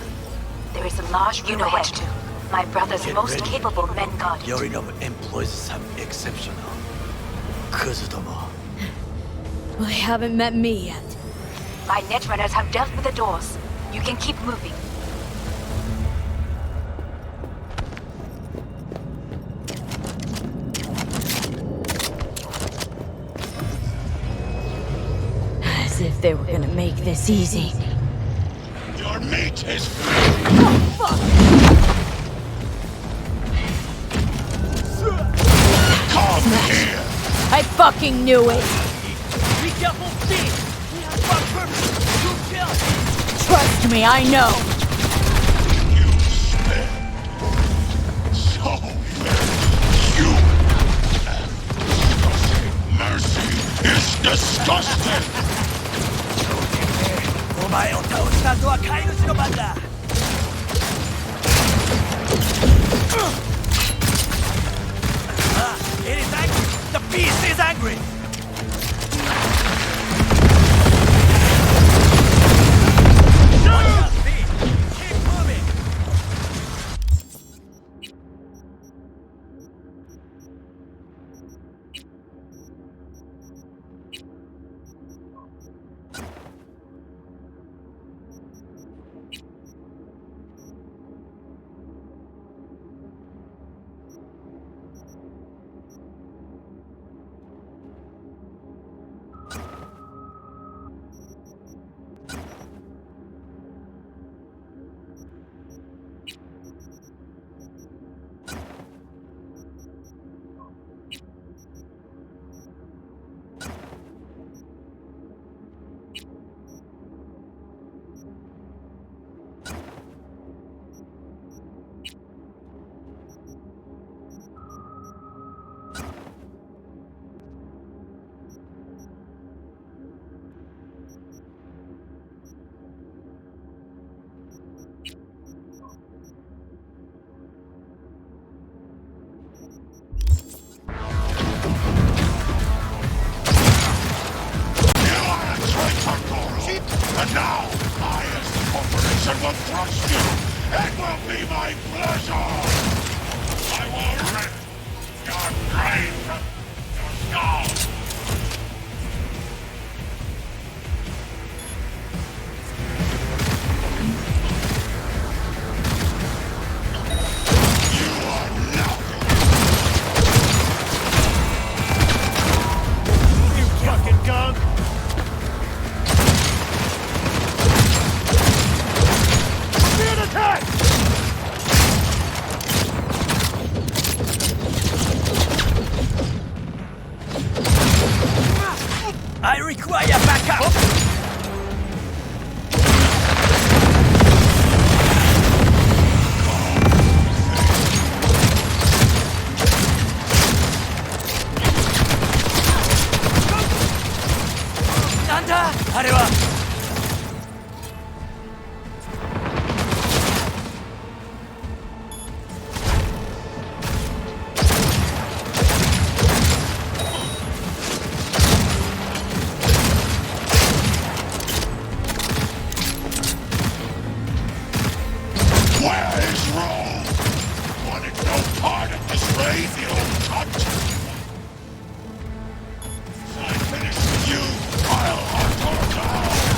There is a large room ahead. My brother's most capable men guard. Yorinobu employs some exceptional. Kuzutomo. Well, they haven't met me yet. My Netrunners have dealt with the doors. You can keep moving. As if they were gonna make this easy. Your meat is Oh, fuck! Come here! I fucking knew it! Be careful, Steve! We have one purpose to kill! Trust me, I know! You spit so very human. Mercy is disgusting! お前を倒した後は飼い主の番だ。It is angry. The beast is angry. Keep moving. And now, I as the corporation will trust you! It will be my pleasure! I will rip your brain from your skull! You are nothing! You fucking gun! Attack! I require backup! Nanda! あれは Where is Rome? Wanted no part of this raid, you cunt! I finish with you, I'll hunt her down!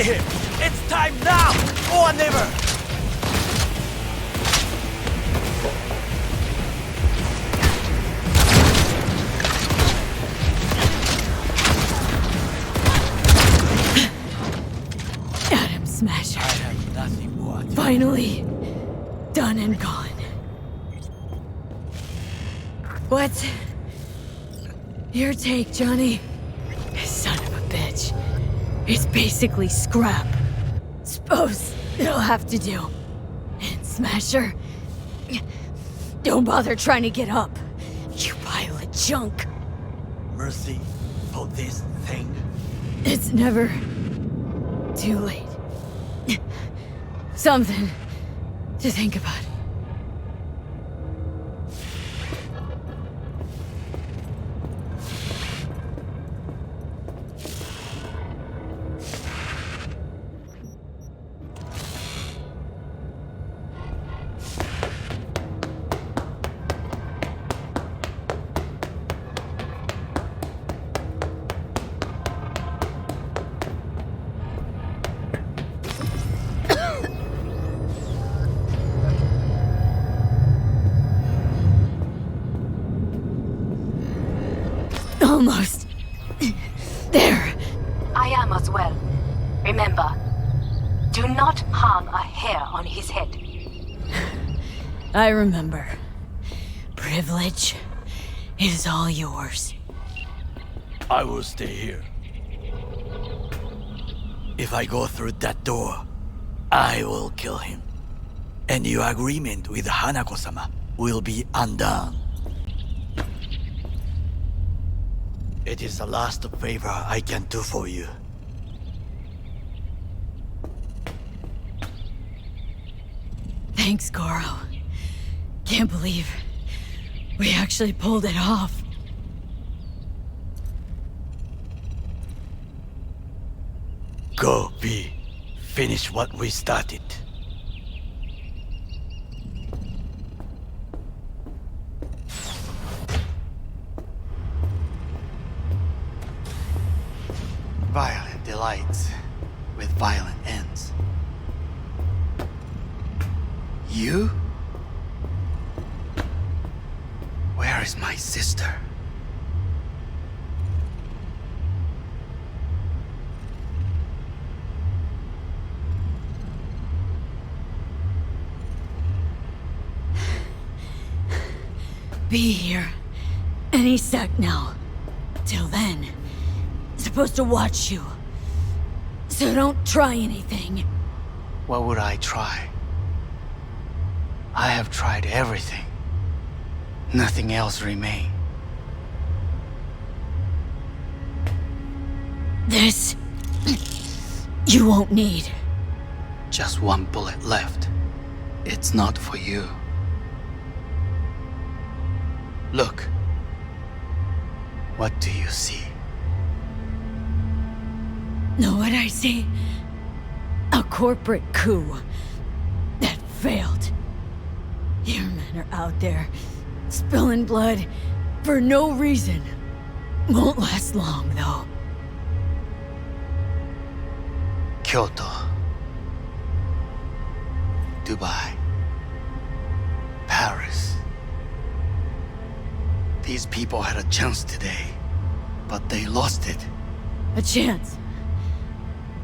him! It's time now or never! Atom Smasher. I have nothing more to Finally, done and gone. What's your take, Johnny? Son of a bitch. It's basically scrap. Suppose it'll have to do. And Smasher, don't bother trying to get up. You pile of junk. mercy for this thing. It's never too late. Something to think about. Almost. There. I am as well. Remember, do not harm a hair on his head. I remember. Privilege is all yours. I will stay here. If I go through that door, I will kill him. And your agreement with Hanako-sama will be undone. It is the last favor I can do for you. Thanks, Goro. Can't believe we actually pulled it off. Go, V. Finish what we started. Violent delights with violent ends. You? Where is my sister? Be here any sec now. Till then, supposed to watch you. So don't try anything. What would I try? I have tried everything. Nothing else remains. This... you won't need. Just one bullet left. It's not for you. Look. What do you see? Know what I see? A corporate coup that failed. Your men are out there, spilling blood for no reason. Won't last long, though. Kyoto. Dubai. Paris. These people had a chance today, but they lost it. A chance?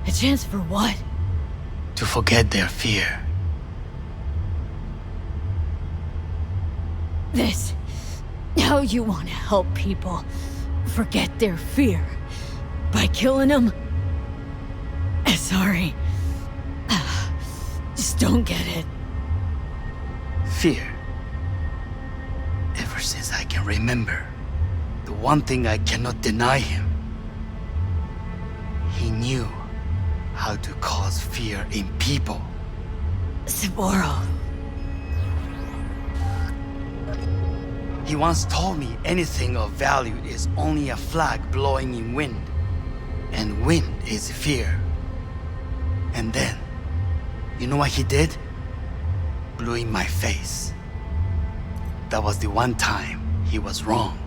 A chance for what? To forget their fear. This... how you want to help people forget their fear? By killing them? Sorry. Just don't get it. Fear. Ever since I can remember, the one thing I cannot deny him. He knew how to cause fear in people. Saburo. He once told me anything of value is only a flag blowing in wind. And wind is fear. And then, you know what he did? Blew in my face. That was the one time he was wrong.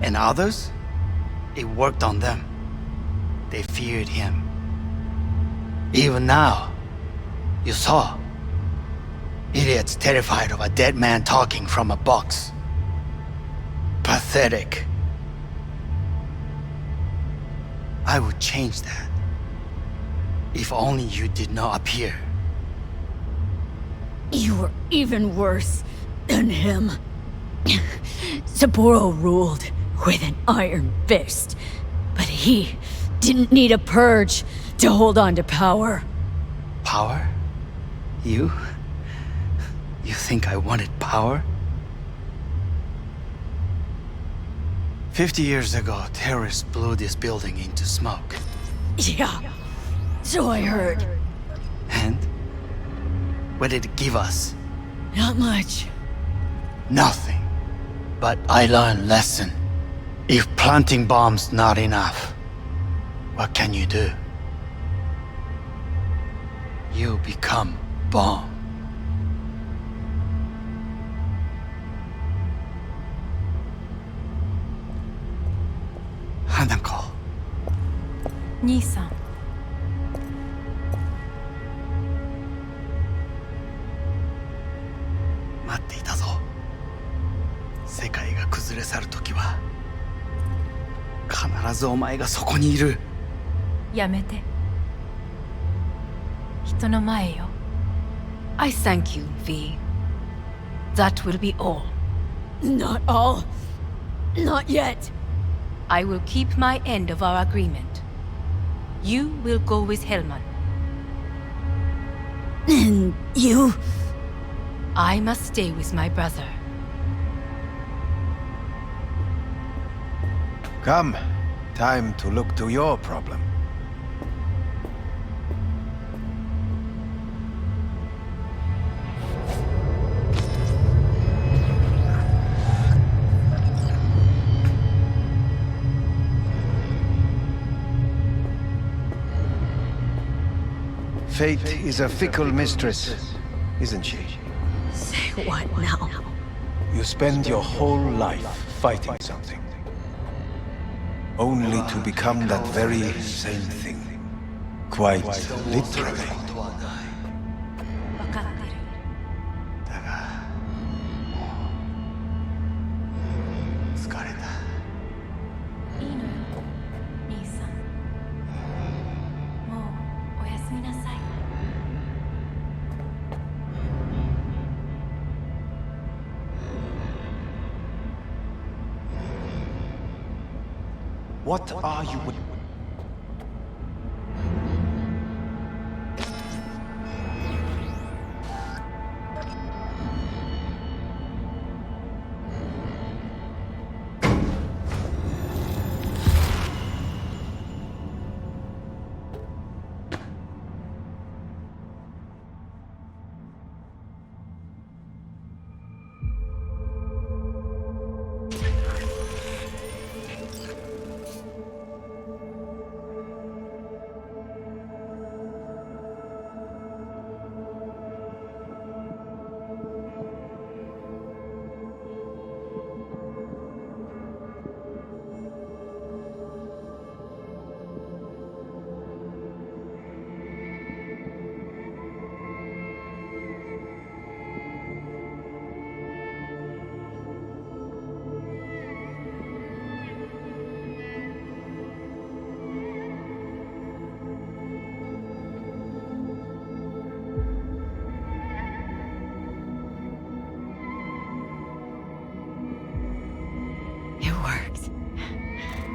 And others? It worked on them. they feared him. Even now, you saw. Idiots terrified of a dead man talking from a box. Pathetic. I would change that. If only you did not appear. You were even worse than him. Sapporo ruled with an iron fist, but he didn't need a purge to hold on to power. Power? You? You think I wanted power? 50 years ago, terrorists blew this building into smoke. Yeah, so I heard. And? What did it give us? Not much. Nothing. But I learned lesson. If planting bombs not enough, what can you do? You become bomb. Hanako. 兄さん。待っていたぞ。世界が崩れ去る時は必ずお前がそこにいる。やめて。人の前よ。I thank you, V. That will be all. Not all. Not yet. I will keep my end of our agreement. You will go with Hellman. And you? I must stay with my brother. Come. Time to look to your problem. Fate is a fickle mistress, isn't she? Say what now? You spend your whole life fighting something, only to become that very same thing. Quite literally. 分かってる。だが、疲れた。いいのよ、兄さん。もうおやすみなさい。What are you?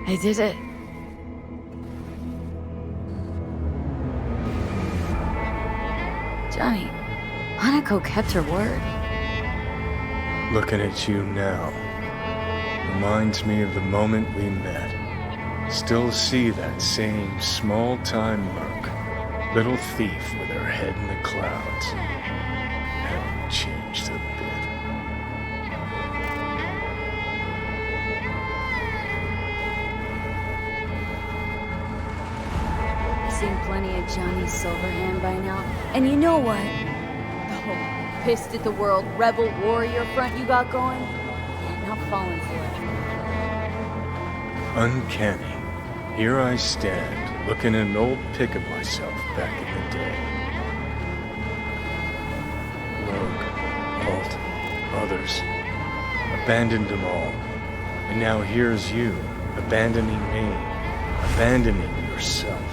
I did it. Johnny, Hanako kept her word. Looking at you now reminds me of the moment we met. Still see that same small-time merc, little thief with her head in the clouds. Haven't changed a bit. Seen plenty of Johnny's Silverhand by now. And you know what? The whole pissed at the world rebel warrior front you got going? Yeah, not falling for it. Uncanny. Here I stand, looking at an old pic of myself back in the day. Rogue, Alt, others. Abandoned them all. And now here's you, abandoning me, abandoning yourself.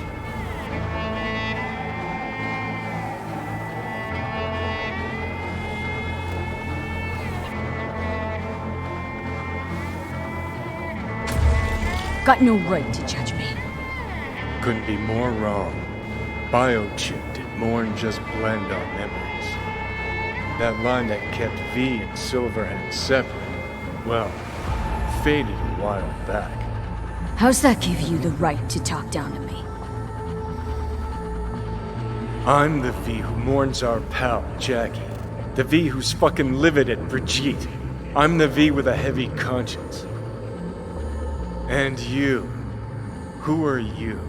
Got no right to judge me. Couldn't be more wrong. Biochip did more than just blend our memories. That line that kept V and Silverhand separate, well, faded a while back. How's that give you the right to talk down to me? I'm the V who mourns our pal, Jackie. The V who's fucking livid at Brigitte. I'm the V with a heavy conscience. And you. Who are you?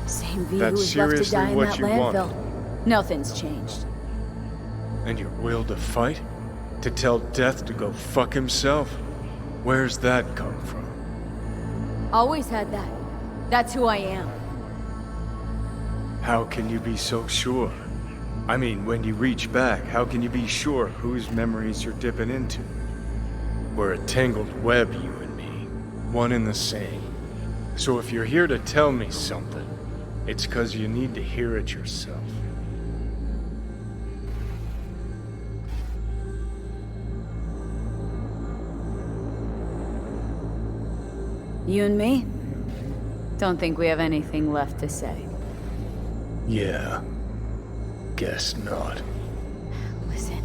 Same V That's who was left to seriously die in what that you landfill. want? Nothing's changed. And your will to fight? To tell Death to go fuck himself? Where's that come from? Always had that. That's who I am. How can you be so sure? I mean, when you reach back, how can you be sure whose memories you're dipping into? We're a tangled web, you and me. One and the same. So if you're here to tell me something, it's 'cause you need to hear it yourself. You and me? Don't think we have anything left to say. Yeah. Guess not. Listen.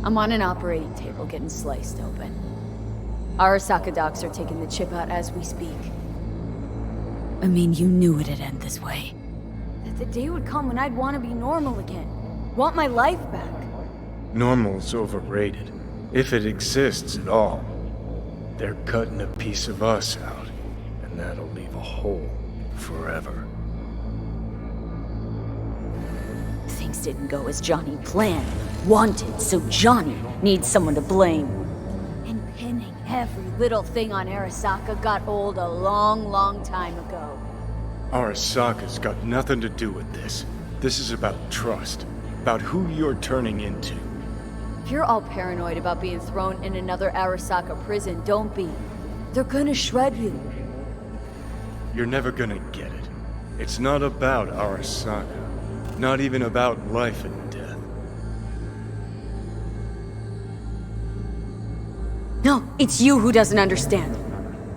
I'm on an operating table getting sliced open. Arasaka docs are taking the chip out as we speak. I mean, you knew it'd end this way. That the day would come when I'd want to be normal again. Want my life back. Normal's overrated. If it exists at all. They're cutting a piece of us out, and that'll leave a hole forever. Things didn't go as Johnny planned, wanted, so Johnny needs someone to blame. And pinning every little thing on Arasaka got old a long, long time ago. Arasaka's got nothing to do with this. This is about trust, about who you're turning into. If you're all paranoid about being thrown in another Arasaka prison, don't be. They're gonna shred you. You're never gonna get it. It's not about Arasaka. Not even about life and death. No, it's you who doesn't understand.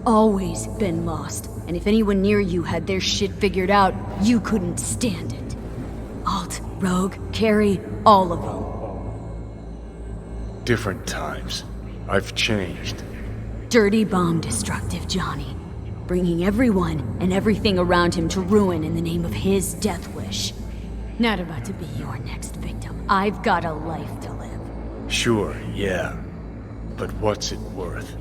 Always been lost. And if anyone near you had their shit figured out, you couldn't stand it. Alt, Rogue, Carrie, all of them. Different times. I've changed. Dirty bomb destructive Johnny. Bringing everyone and everything around him to ruin in the name of his death wish. Not about to be your next victim. I've got a life to live. Sure, yeah. But what's it worth?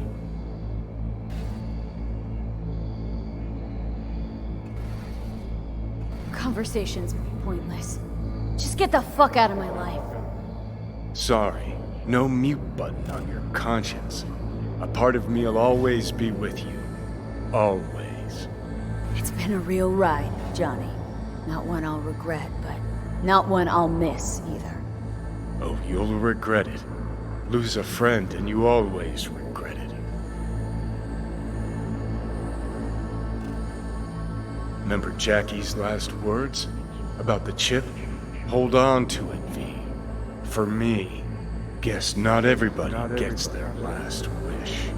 Conversation's pointless. Just get the fuck out of my life. Sorry. No mute button on your conscience. A part of me'll always be with you. Always. It's been a real ride, Johnny. Not one I'll regret, but not one I'll miss either. Oh, you'll regret it. Lose a friend and you always regret it. Remember Jackie's last words? About the chip? Hold on to it, V. For me, guess not everybody gets their last wish.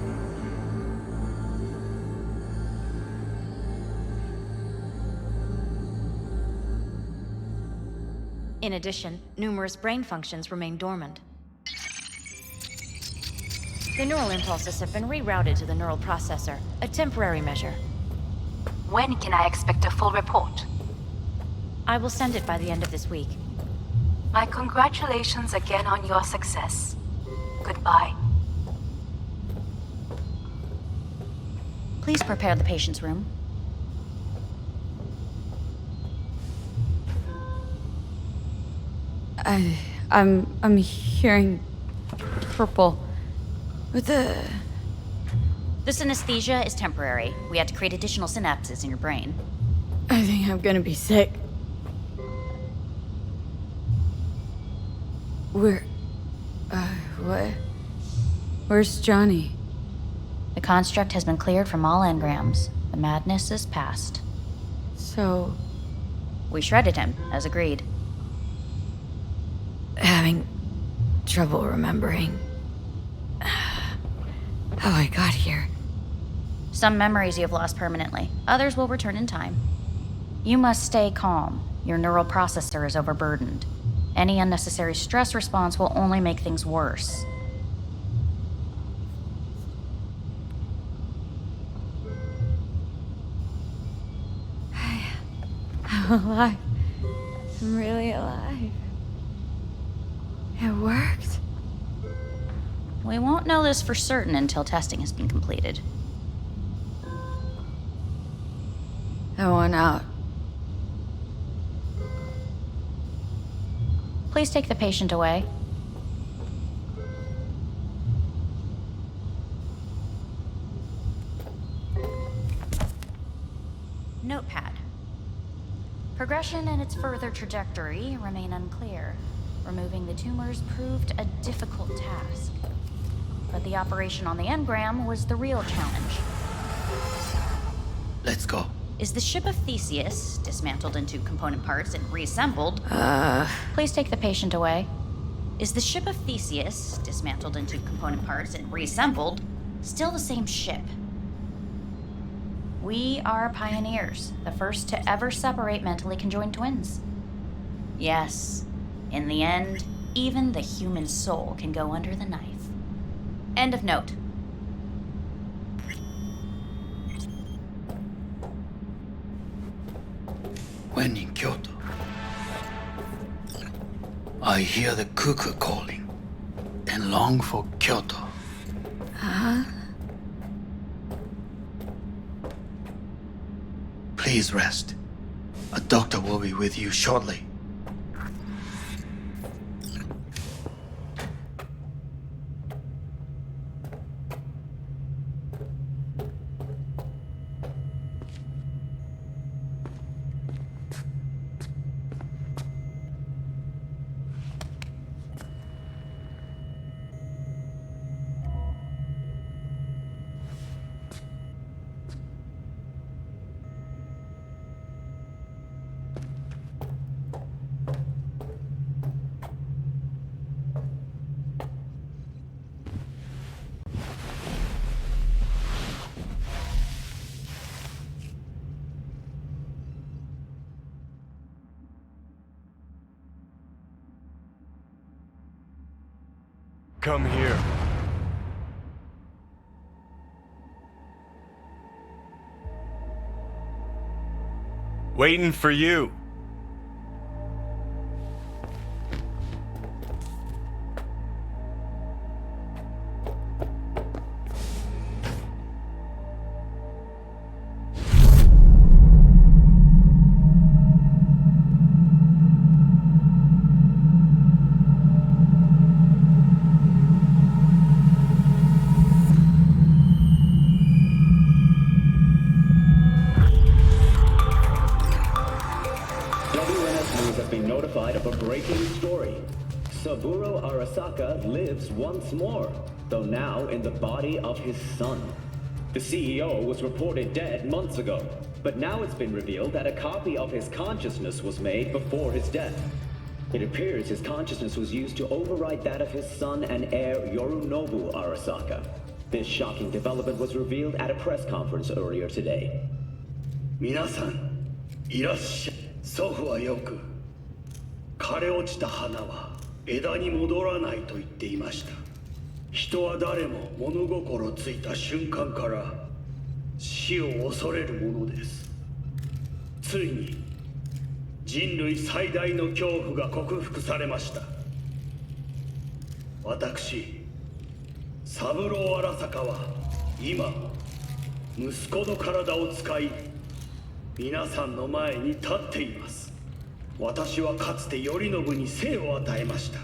In addition, numerous brain functions remain dormant. The neural impulses have been rerouted to the neural processor, a temporary measure. When can I expect a full report? I will send it by the end of this week. My congratulations again on your success. Goodbye. Please prepare the patient's room. I'm hearing purple. What the... This anesthesia is temporary. We had to create additional synapses in your brain. I think I'm gonna be sick. What? Where's Johnny? The construct has been cleared from all engrams. The madness is past. So... We shredded him, as agreed. Having trouble remembering how I got here. Some memories you have lost permanently. Others will return in time. You must stay calm. Your neural processor is overburdened. Any unnecessary stress response will only make things worse. I'm alive. I'm really alive. It worked. We won't know this for certain until testing has been completed. I want out. Please take the patient away. Notepad. Progression and its further trajectory remain unclear. Removing the tumors proved a difficult task. But the operation on the engram was the real challenge. Let's go. Is the ship of Theseus dismantled into component parts and reassembled? Please take the patient away. Is the ship of Theseus dismantled into component parts and reassembled still the same ship? We are pioneers, the first to ever separate mentally conjoined twins. Yes, in the end, even the human soul can go under the knife. End of note. When in Kyoto, I hear the cuckoo calling and long for Kyoto. Huh? Please rest. A doctor will be with you shortly. Come here. Waiting for you. Saburo Arasaka lives once more, though now in the body of his son. The CEO was reported dead months ago, but now it's been revealed that a copy of his consciousness was made before his death. It appears his consciousness was used to override that of his son and heir Yorinobu Arasaka. This shocking development was revealed at a press conference earlier today. Minasan, irashai. Sofu wa yoku, kare ochita hana wa 枝に戻らないと言っていました。人は誰も物心ついた瞬間から死を恐れるものです。ついに人類最大の恐怖が克服されました。私、三郎荒坂は今息子の体を使い皆さんの前に立っています。私はかつて頼信に生を与えました。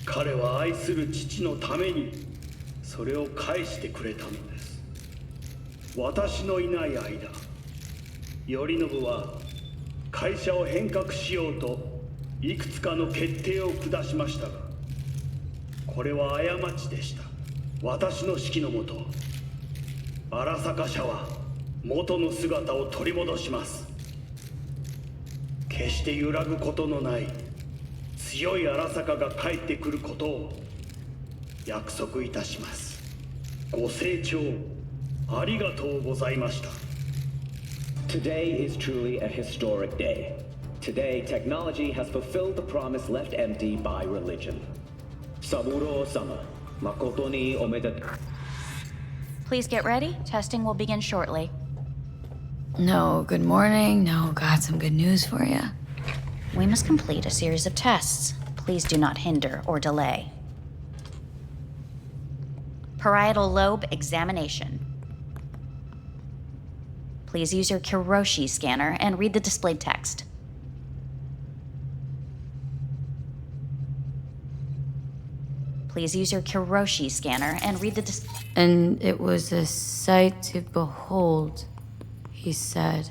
彼は愛する父のためにそれを返してくれたのです。私のいない間、頼信は会社を変革しようといくつかの決定を下しましたが、これは過ちでした。私の指揮のもと、荒坂社は元の姿を取り戻します。決して揺らぐことのない強い荒坂が帰ってくることを約束いたします。ご清聴ありがとうございました。 Today is truly a historic day. Today, technology has fulfilled the promise left empty by religion. Saburo-sama, makoto ni omedetou. Please get ready. Testing will begin shortly. No, good morning. No, got some good news for you. We must complete a series of tests. Please do not hinder or delay. Parietal lobe examination. Please use your Kiroshi scanner and read the displayed text. Please use your Kiroshi scanner and read the And it was a sight to behold, he said,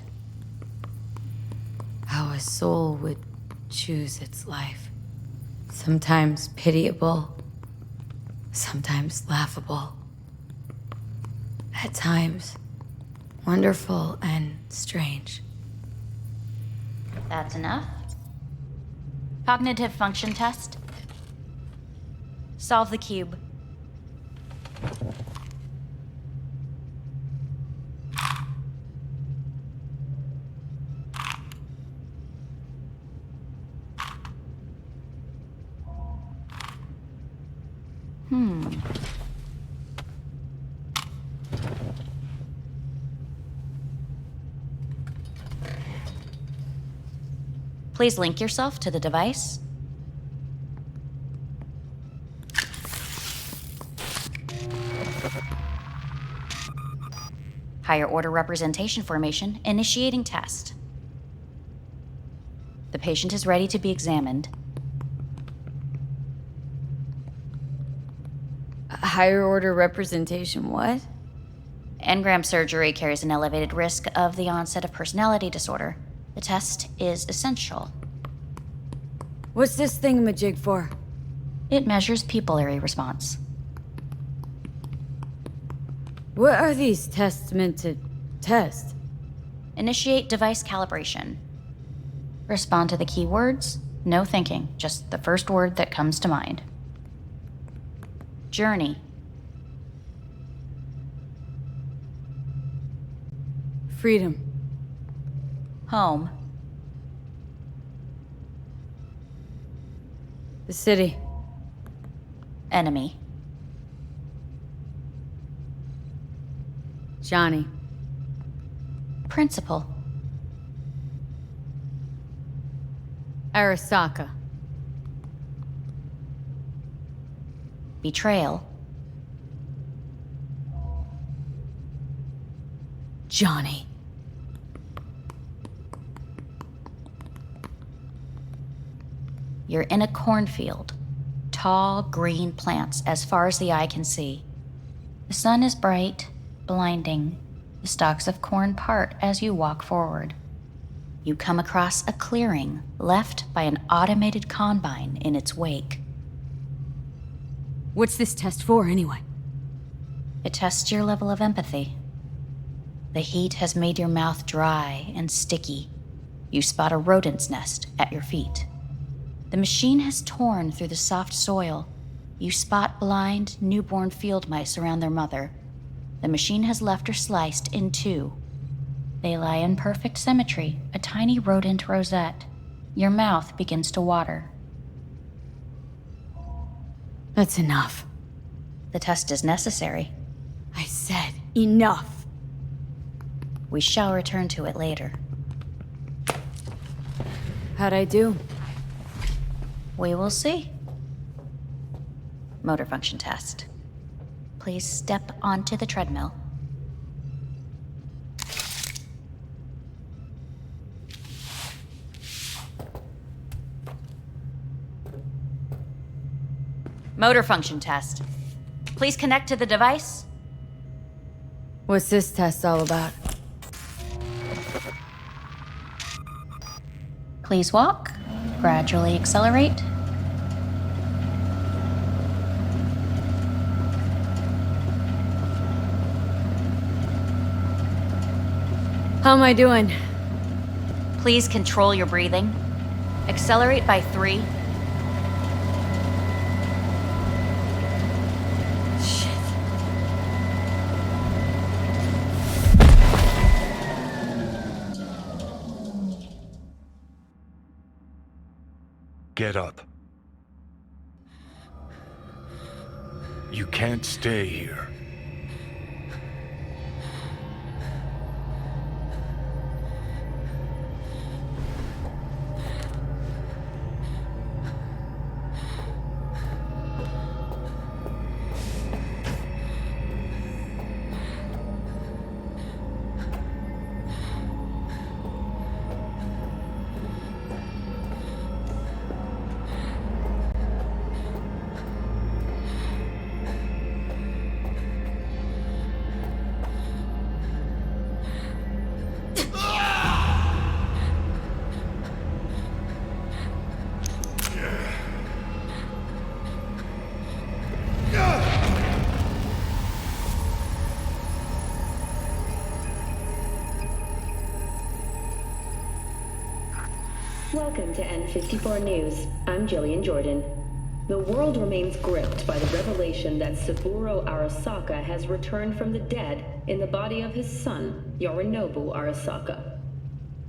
how a soul would choose its life. Sometimes pitiable, sometimes laughable. At times, wonderful and strange. That's enough. Cognitive function test. Solve the cube. Please link yourself to the device. Higher order representation formation, initiating test. The patient is ready to be examined. Higher order representation, what? Engram surgery carries an elevated risk of the onset of personality disorder. The test is essential. What's this thingamajig for? It measures pupillary response. What are these tests meant to test? Initiate device calibration. Respond to the keywords. No thinking, just the first word that comes to mind. Journey. Freedom. Home. The city. Enemy. Johnny. Principal. Arasaka. Betrayal. Johnny. You're in a cornfield. Tall, green plants as far as the eye can see. The sun is bright, blinding. The stalks of corn part as you walk forward. You come across a clearing left by an automated combine in its wake. What's this test for, anyway? It tests your level of empathy. The heat has made your mouth dry and sticky. You spot a rodent's nest at your feet. The machine has torn through the soft soil. You spot blind, newborn field mice around their mother. The machine has left her sliced in two. They lie in perfect symmetry, a tiny rodent rosette. Your mouth begins to water. That's enough. The test is necessary. I said enough. We shall return to it later. How'd I do? We will see. Motor function test. Please step onto the treadmill. Motor function test. Please connect to the device. What's this test all about? Please walk. Gradually accelerate. How am I doing? Please control your breathing. Accelerate by 3. Get up. You can't stay here. Welcome to N54 News. I'm Jillian Jordan. The world remains gripped by the revelation that Saburo Arasaka has returned from the dead in the body of his son, Yorinobu Arasaka.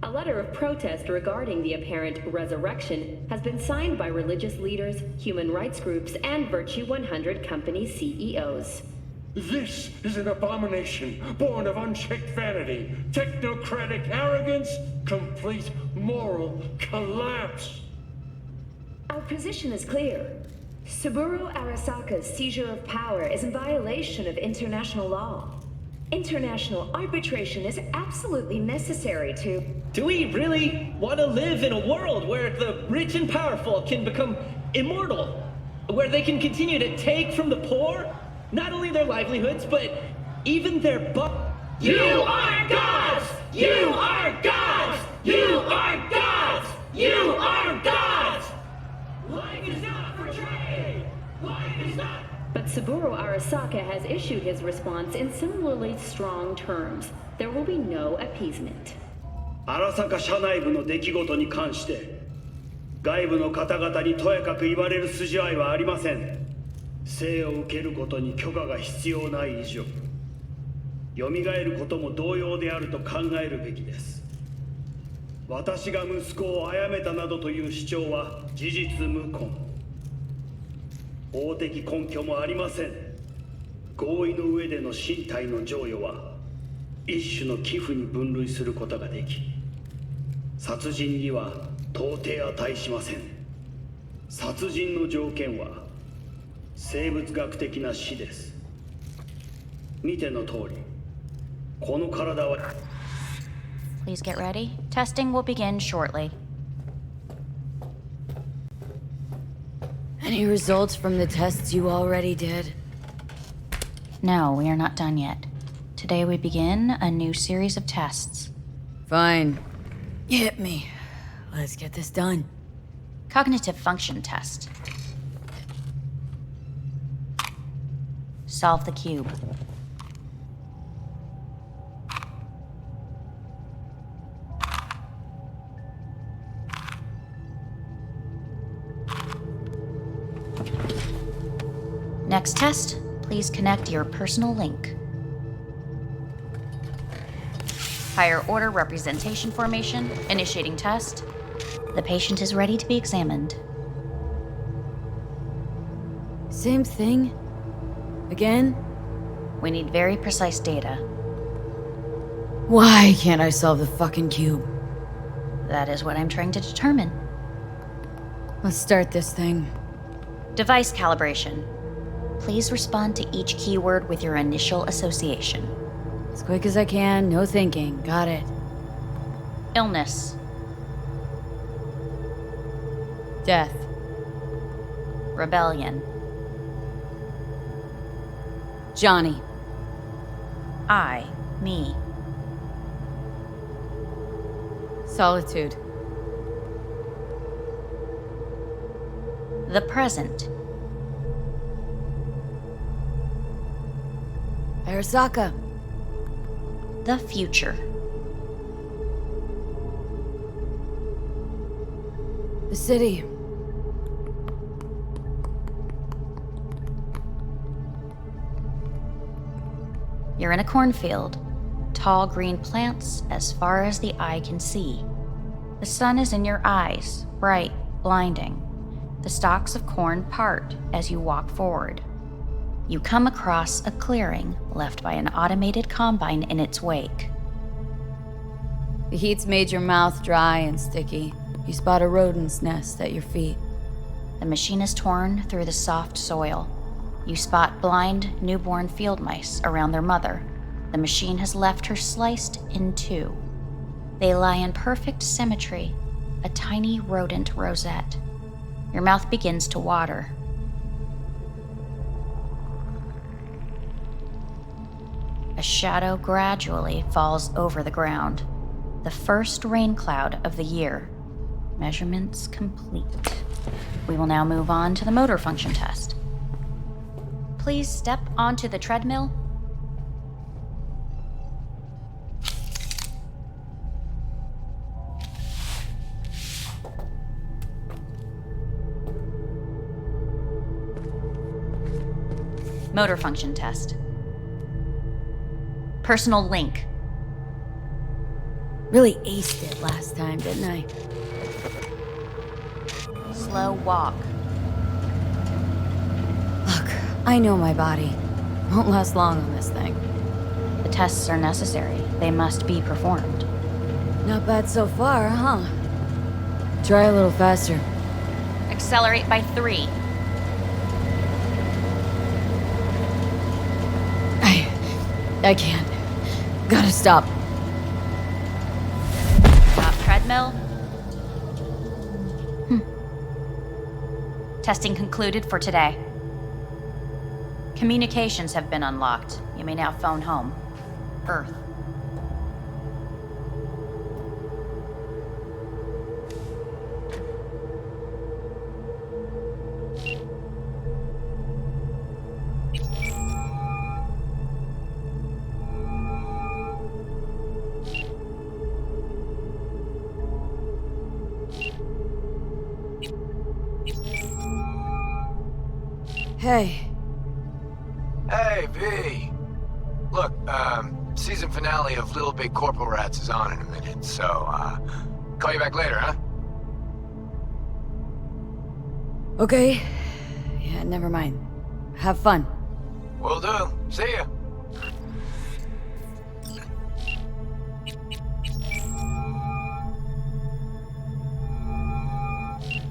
A letter of protest regarding the apparent resurrection has been signed by religious leaders, human rights groups, and Virtue 100 company CEOs. This is an abomination born of unchecked vanity, technocratic arrogance, complete moral collapse. Our position is clear. Saburo Arasaka's seizure of power is in violation of international law. International arbitration is absolutely necessary to... Do we really want to live in a world where the rich and powerful can become immortal? Where they can continue to take from the poor? Not only their livelihoods, but even their You are gods! You are gods! You are gods! You are gods! Life is not for trade! Life is not... But Saburo Arasaka has issued his response in similarly strong terms. There will be no appeasement. 荒坂社内部の出来事に関して外部の方々にとやかく言われる筋合いはありません。生を受けることに許可が必要ない以上、蘇ることも同様であると考えるべきです。私が息子を殺めたなどという主張は事実無根。法的根拠もありません。合意の上での身体の贈与は一種の寄付に分類することができ、殺人には到底値しません。殺人の条件は生物学的な死です。見ての通り、この体は Please get ready. Testing will begin shortly. Any results from the tests you already did? No, we are not done yet. Today we begin a new series of tests. Fine. Hit me. Let's get this done. Cognitive function test. Solve the cube. Next test, please connect your personal link. Higher order representation formation, initiating test. The patient is ready to be examined. Same thing? Again? We need very precise data. Why can't I solve the fucking cube? That is what I'm trying to determine. Let's start this thing. Device calibration. Please respond to each keyword with your initial association. As quick as I can, no thinking. Got it. Illness. Death. Rebellion. Johnny. Me. Solitude. The present. Arasaka. The future. The city. You're in a cornfield. Tall green plants as far as the eye can see. The sun is in your eyes, bright, blinding. The stalks of corn part as you walk forward. You come across a clearing left by an automated combine in its wake. The heat's made your mouth dry and sticky. You spot a rodent's nest at your feet. The machine is torn through the soft soil. You spot blind, newborn field mice around their mother. The machine has left her sliced in two. They lie in perfect symmetry, a tiny rodent rosette. Your mouth begins to water. A shadow gradually falls over the ground. The first rain cloud of the year. Measurements complete. We will now move on to the motor function test. Please step onto the treadmill. Motor function test. Personal link. Really aced it last time, didn't I? Slow walk. Look, I know my body. Won't last long on this thing. The tests are necessary. They must be performed. Not bad so far, huh? Try a little faster. Accelerate by 3. I can't. Gotta stop. Stop treadmill. Testing concluded for today. Communications have been unlocked. You may now phone home. Earth. Hey. Hey, V. Look, season finale of Little Big Corpo Rats is on in a minute, so, call you back later, huh? Okay. Yeah, never mind. Have fun. Will do. See ya.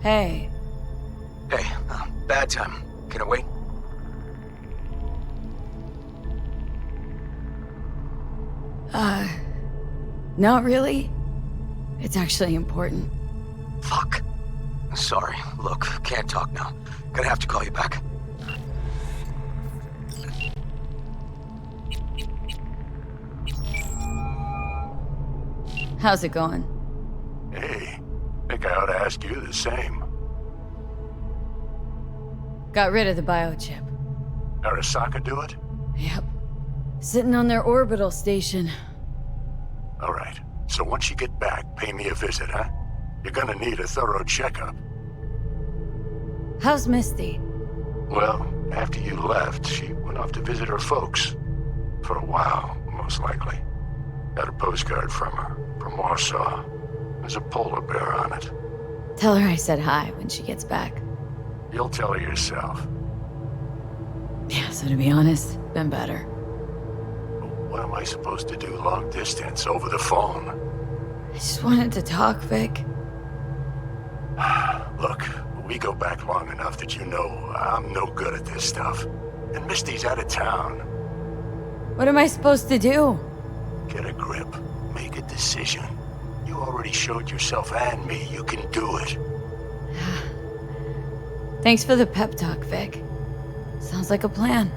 Hey. Hey, bad time. Can it wait? Not really. It's actually important. Fuck. Sorry. Look, can't talk now. Gonna have to call you back. How's it going? Hey, think I ought to ask you the same. Got rid of the biochip. Arasaka do it? Yep. Sitting on their orbital station. All right. So once you get back, pay me a visit, huh? You're gonna need a thorough checkup. How's Misty? Well, after you left, she went off to visit her folks. For a while, most likely. Got a postcard from her, from Warsaw. There's a polar bear on it. Tell her I said hi when she gets back. You'll tell her yourself. Yeah, so to be honest, been better. What am I supposed to do long distance over the phone? I just wanted to talk, Vic. Look, we go back long enough that you know I'm no good at this stuff. And Misty's out of town. What am I supposed to do? Get a grip. Make a decision. You already showed yourself and me you can do it. Thanks for the pep talk, Vic. Sounds like a plan.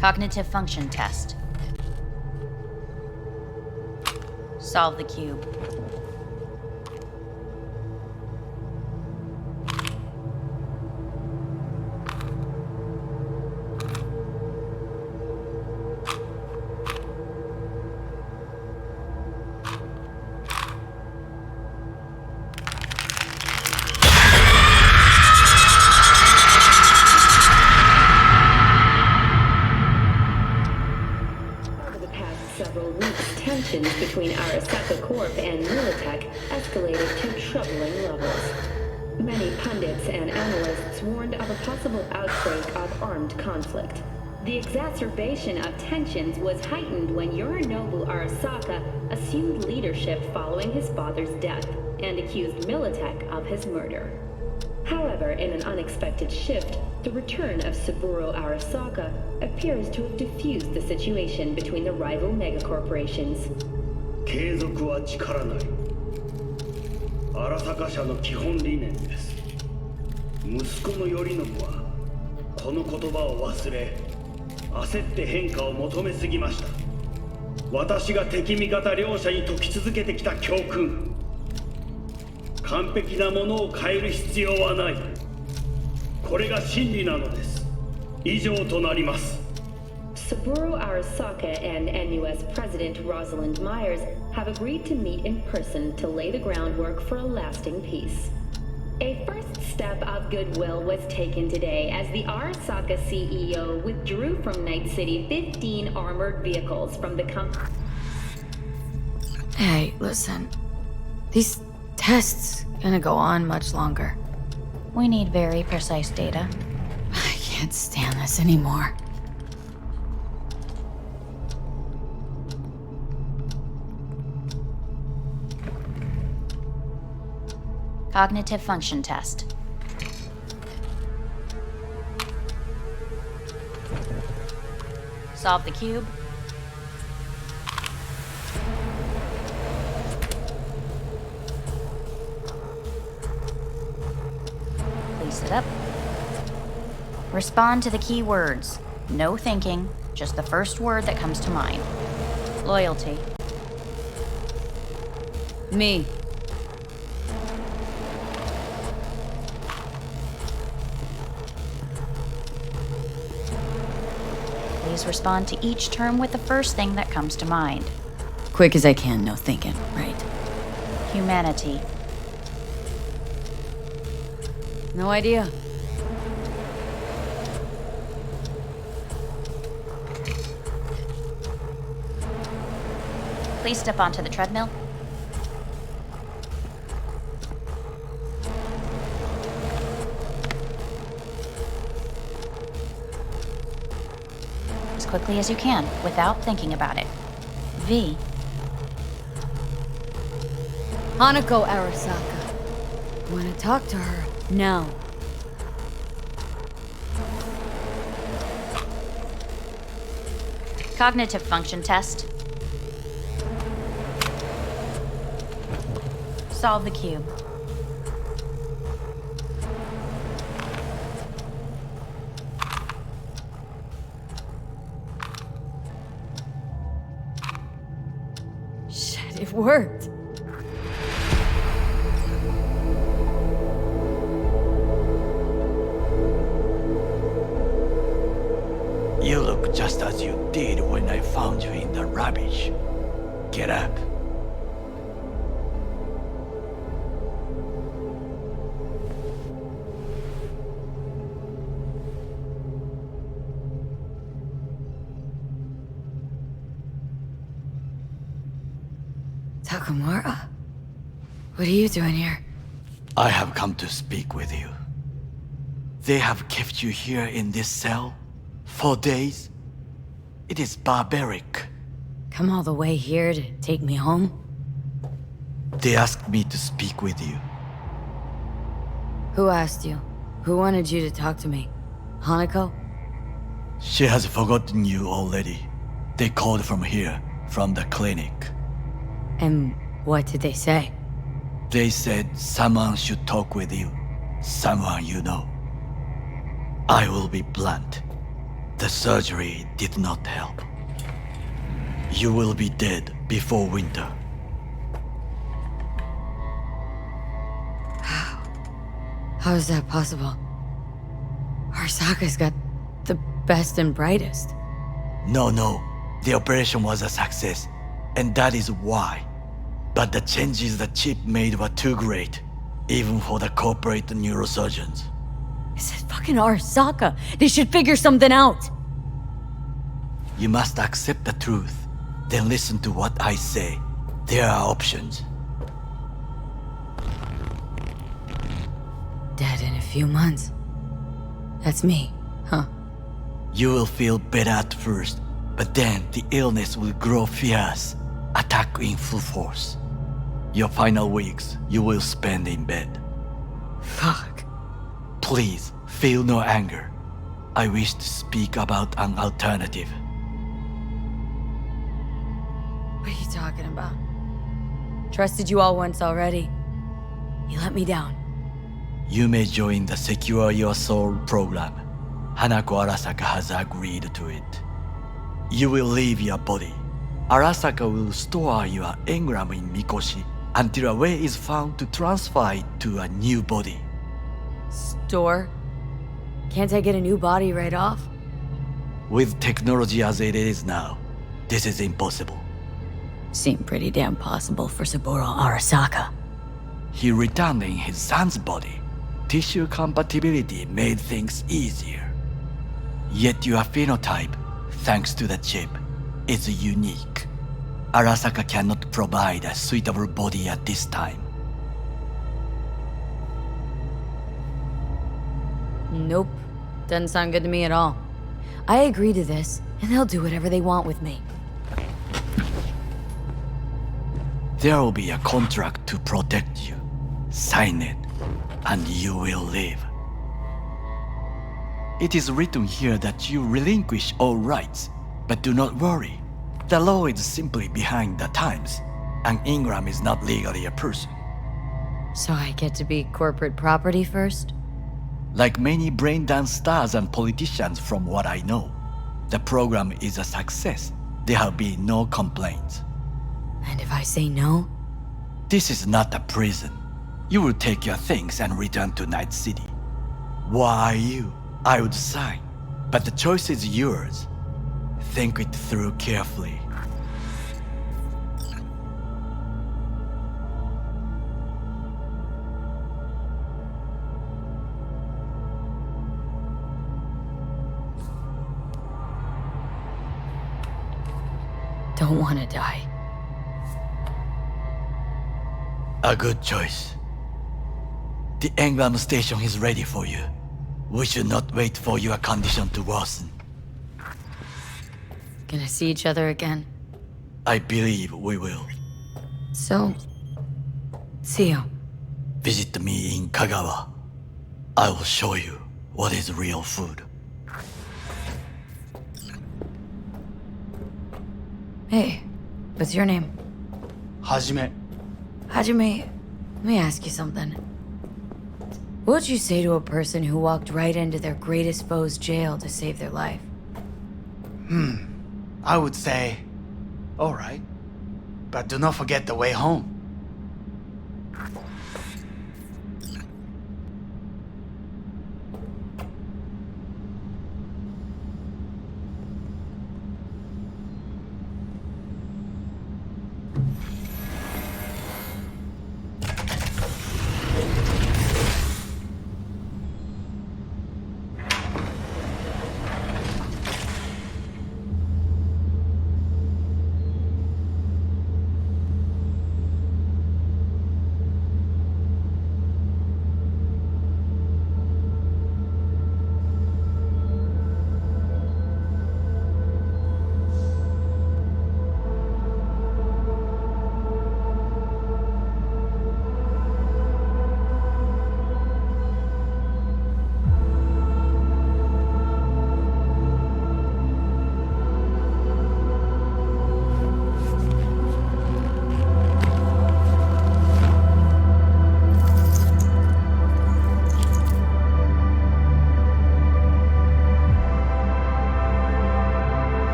Cognitive function test. Solve the cube. Tensions between Arasaka Corp and Militech escalated to troubling levels. Many pundits and analysts warned of a possible outbreak of armed conflict. The exacerbation of tensions was heightened when Yorinobu Arasaka assumed leadership following his father's death and accused Militech of his murder. However, in an unexpected shift, the return of Saburo Arasaka appears to have diffused the situation between the rival megacorporations. 継続は力なり。荒坂社の基本理念です。息子の頼信はこの言葉を忘れ、焦って変化を求めすぎました。私が敵味方両者に説き続けてきた教訓。完璧なものを変える必要はない。これが真理なのです。以上となります。Saburo Arasaka and NUS President Rosalind Myers have agreed to meet in person to lay the groundwork for a lasting peace. A first step of goodwill was taken today as the Arasaka CEO withdrew from Night City 15 armored vehicles from the company. Hey, listen. These tests gonna go on much longer. We need very precise data. I can't stand this anymore. Cognitive function test. Solve the cube. Place it up. Respond to the key words. No thinking, just the first word that comes to mind. Loyalty. Me. Please respond to each term with the first thing that comes to mind. Quick as I can, no thinking, right? Humanity. No idea. Please step onto the treadmill. As quickly as you can, without thinking about it. V. Hanako Arasaka. I want to talk to her now. Cognitive function test. Solve the cube. Shit, it worked. You look just as you did when I found you in the rubbish. Get up. Takamura? What are you doing here? I have come to speak with you. They have kept you here in this cell for days? It is barbaric. Come all the way here to take me home? They asked me to speak with you. Who asked you? Who wanted you to talk to me? Hanako? She has forgotten you already. They called from here, from the clinic. And what did they say? They said someone should talk with you. Someone you know. I will be blunt. The surgery did not help. You will be dead before winter. How is that possible? Arasaka's got the best and brightest. No. The operation was a success, and that is why. But the changes the chip made were too great, even for the corporate neurosurgeons. It's fucking Arasaka. They should figure something out. You must accept the truth, then listen to what I say. There are options. Dead in a few months. That's me, huh? You will feel better at first, but then the illness will grow fierce, attack in full force. Your final weeks you will spend in bed. Fuck. Please, feel no anger. I wish to speak about an alternative. What are you talking about? Trusted you all once already. You let me down. You may join the Secure Your Soul program. Hanako Arasaka has agreed to it. You will leave your body. Arasaka will store your engram in Mikoshi until a way is found to transfer it to a new body. Store? Can't I get a new body right off? With technology as it is now, this is impossible. Seemed pretty damn possible for Saburo Arasaka. He returned in his son's body. Tissue compatibility made things easier. Yet your phenotype, thanks to the chip, is unique. Arasaka cannot provide a suitable body at this time. Nope. Doesn't sound good to me at all. I agree to this, and they'll do whatever they want with me. There will be a contract to protect you. Sign it, and you will live. It is written here that you relinquish all rights, but do not worry. The law is simply behind the times. An engram is not legally a person. So I get to be corporate property first? Like many brain-dance stars and politicians from what I know, the program is a success. There have been no complaints. And if I say no? This is not a prison. You will take your things and return to Night City. Why you? I would sign, but the choice is yours. Think it through carefully. Don't want to die. A good choice. The engram station is ready for you. We should not wait for your condition to worsen. Gonna see each other again? I believe we will. So, see you. Visit me in Kagawa. I will show you what is real food. Hey, what's your name? Hajime. Hajime, let me ask you something. What would you say to a person who walked right into their greatest foe's jail to save their life? I would say, all right, but do not forget the way home.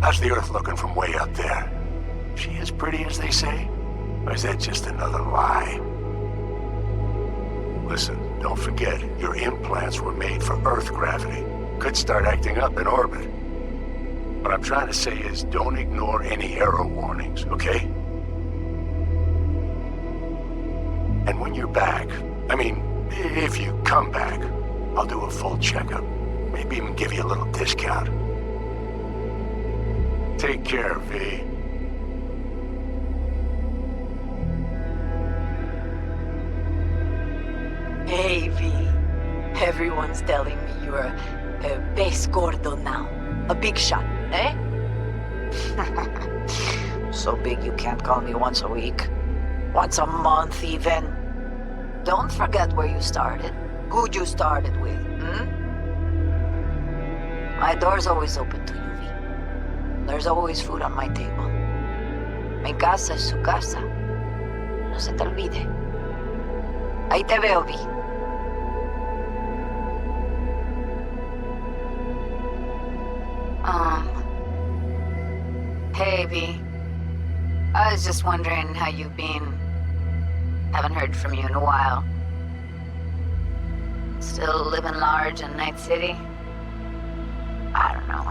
How's the Earth looking from way up there? She as pretty as they say? Or is that just another lie? Listen, don't forget, your implants were made for Earth gravity. Could start acting up in orbit. What I'm trying to say is, don't ignore any error warnings, okay? And when you're back, I mean, if you come back, I'll do a full checkup. Maybe even give you a little discount. Take care, V. Hey, V. Everyone's telling me you're a base gordo now. A big shot, eh? So big you can't call me once a week. Once a month, even. Don't forget where you started. Who you started with, My door's always open to you, V. There's always food on my table. Mi casa es su casa. No se te olvide. Ahí te veo, V. Hey, V. I was just wondering how you've been. Haven't heard from you in a while. Still living large in Night City? I don't know.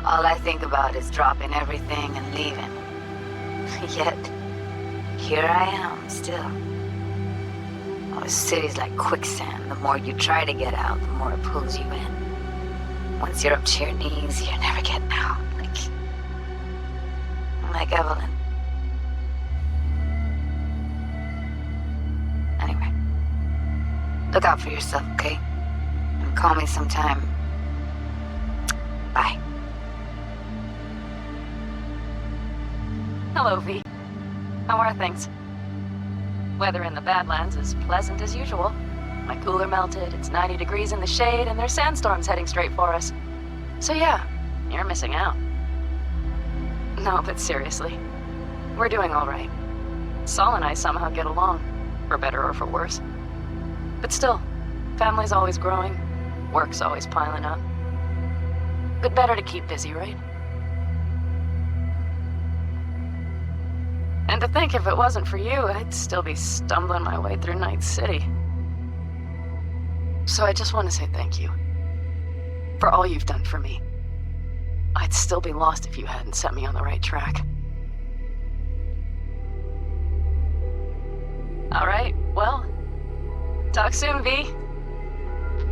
All I think about is dropping everything and leaving. Yet, here I am, still. Oh, the city's like quicksand. The more you try to get out, the more it pulls you in. Once you're up to your knees, you're never getting out. Like Evelyn. Anyway. Look out for yourself, okay? And call me sometime. Bye. Hello, V. How are things? Weather in the Badlands is pleasant as usual. My cooler melted, it's 90 degrees in the shade, and there's sandstorms heading straight for us. So yeah, you're missing out. No, but seriously, we're doing all right. Saul and I somehow get along, for better or for worse. But still, family's always growing, work's always piling up. But better to keep busy, right? And to think if it wasn't for you, I'd still be stumbling my way through Night City. So I just want to say thank you. For all you've done for me. I'd still be lost if you hadn't set me on the right track. All right, well, talk soon, V.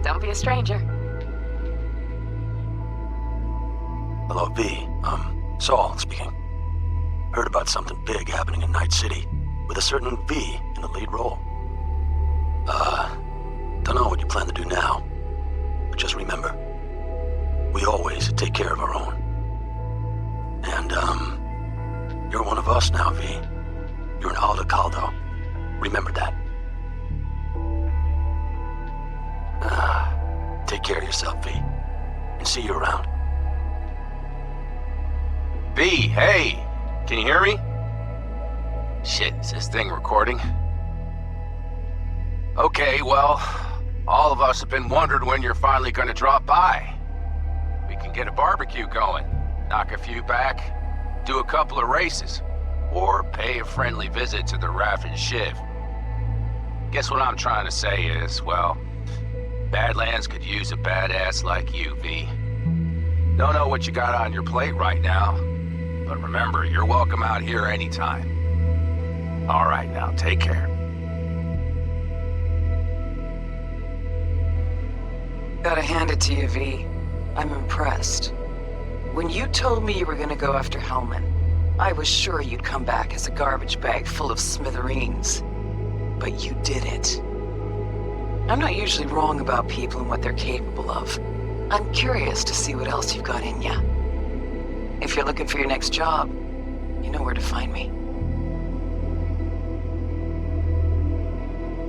Don't be a stranger. Hello, V. Saul speaking. Heard about something big happening in Night City, with a certain V in the lead role. Don't know what you plan to do now, but just remember, we always take care of our own. And, you're one of us now, V. You're an Alda Caldo. Remember that. Take care of yourself, V. And see you around. V, hey! Can you hear me? Shit, is this thing recording? Okay, well, all of us have been wondering when you're finally gonna drop by. We can get a barbecue going, knock a few back, do a couple of races, or pay a friendly visit to the Raff and Shiv. Guess what I'm trying to say is, well, Badlands could use a badass like you, V. Don't know what you got on your plate right now, but remember, you're welcome out here anytime. All right, now, take care. Gotta hand it to you, V. I'm impressed. When you told me you were gonna go after Hellman, I was sure you'd come back as a garbage bag full of smithereens. But you did it. I'm not usually wrong about people and what they're capable of. I'm curious to see what else you've got in ya. If you're looking for your next job, you know where to find me.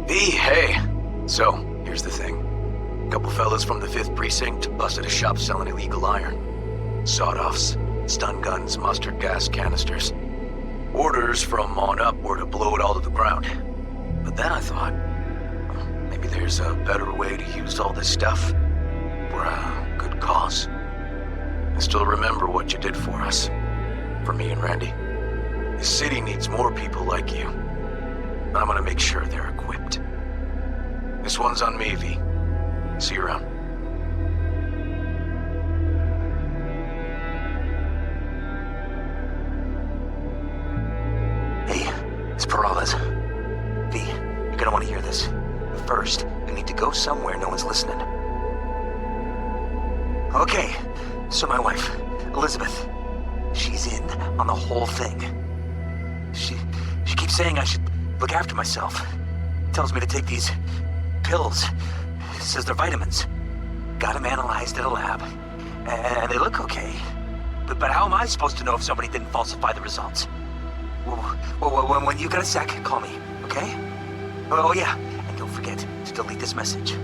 V, hey! So, here's the thing. A couple fellas from the 5th Precinct busted a shop selling illegal iron. Sawed-offs, stun guns, mustard gas canisters. Orders from on up were to blow it all to the ground. But then I thought, maybe there's a better way to use all this stuff for a good cause. I still remember what you did for us. For me and Randy. The city needs more people like you. And I'm gonna make sure they're equipped. This one's on me, V. See you around. Hey, it's Peralez. V, you're gonna want to hear this. But first, we need to go somewhere no one's listening. Okay, so my wife, Elizabeth, she's in on the whole thing. She keeps saying I should look after myself. Tells me to take these pills. Says they're vitamins. Got them analyzed at a lab. And they look okay. But how am I supposed to know if somebody didn't falsify the results? Well, when you got a sec, call me, okay? Oh yeah, and don't forget to delete this message.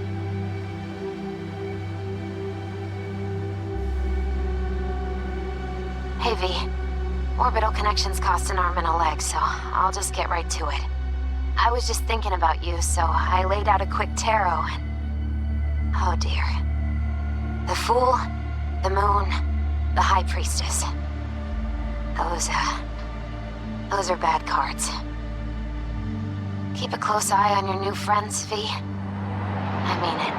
Hey V, orbital connections cost an arm and a leg, so I'll just get right to it. I was just thinking about you, so I laid out a quick tarot and... Oh dear. The Fool, the Moon, the High Priestess. Those are bad cards. Keep a close eye on your new friends, V. I mean it.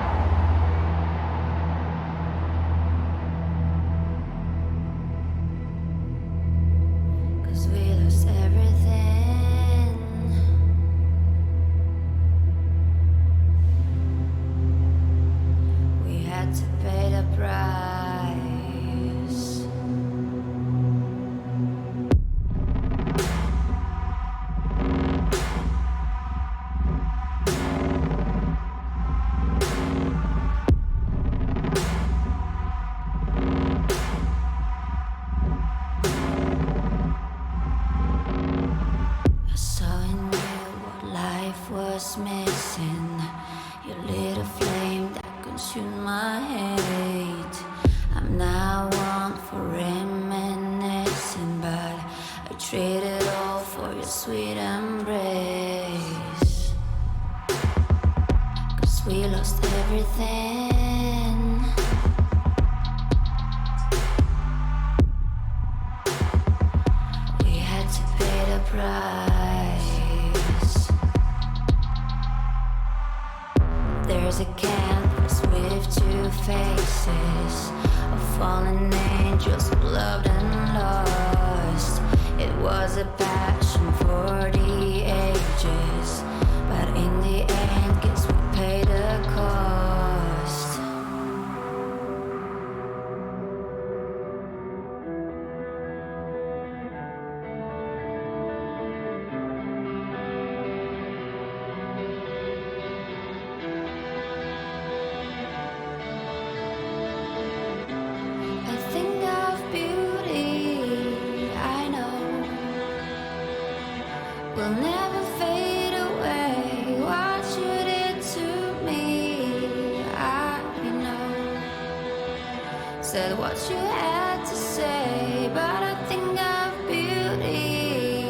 Said what you had to say, but I think of beauty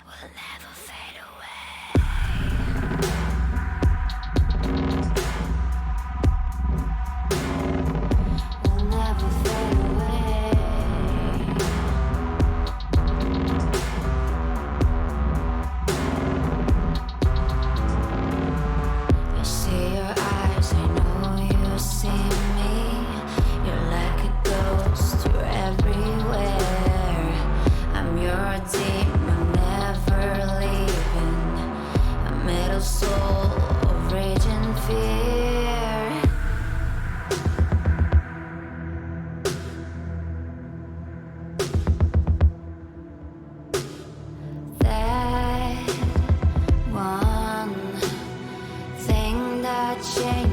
will never fade away. Will never fade away. You see your eyes, I know you see me. You're like a ghost, you're everywhere. I'm your demon, never leaving. A metal soul of rage and fear. That one thing that changed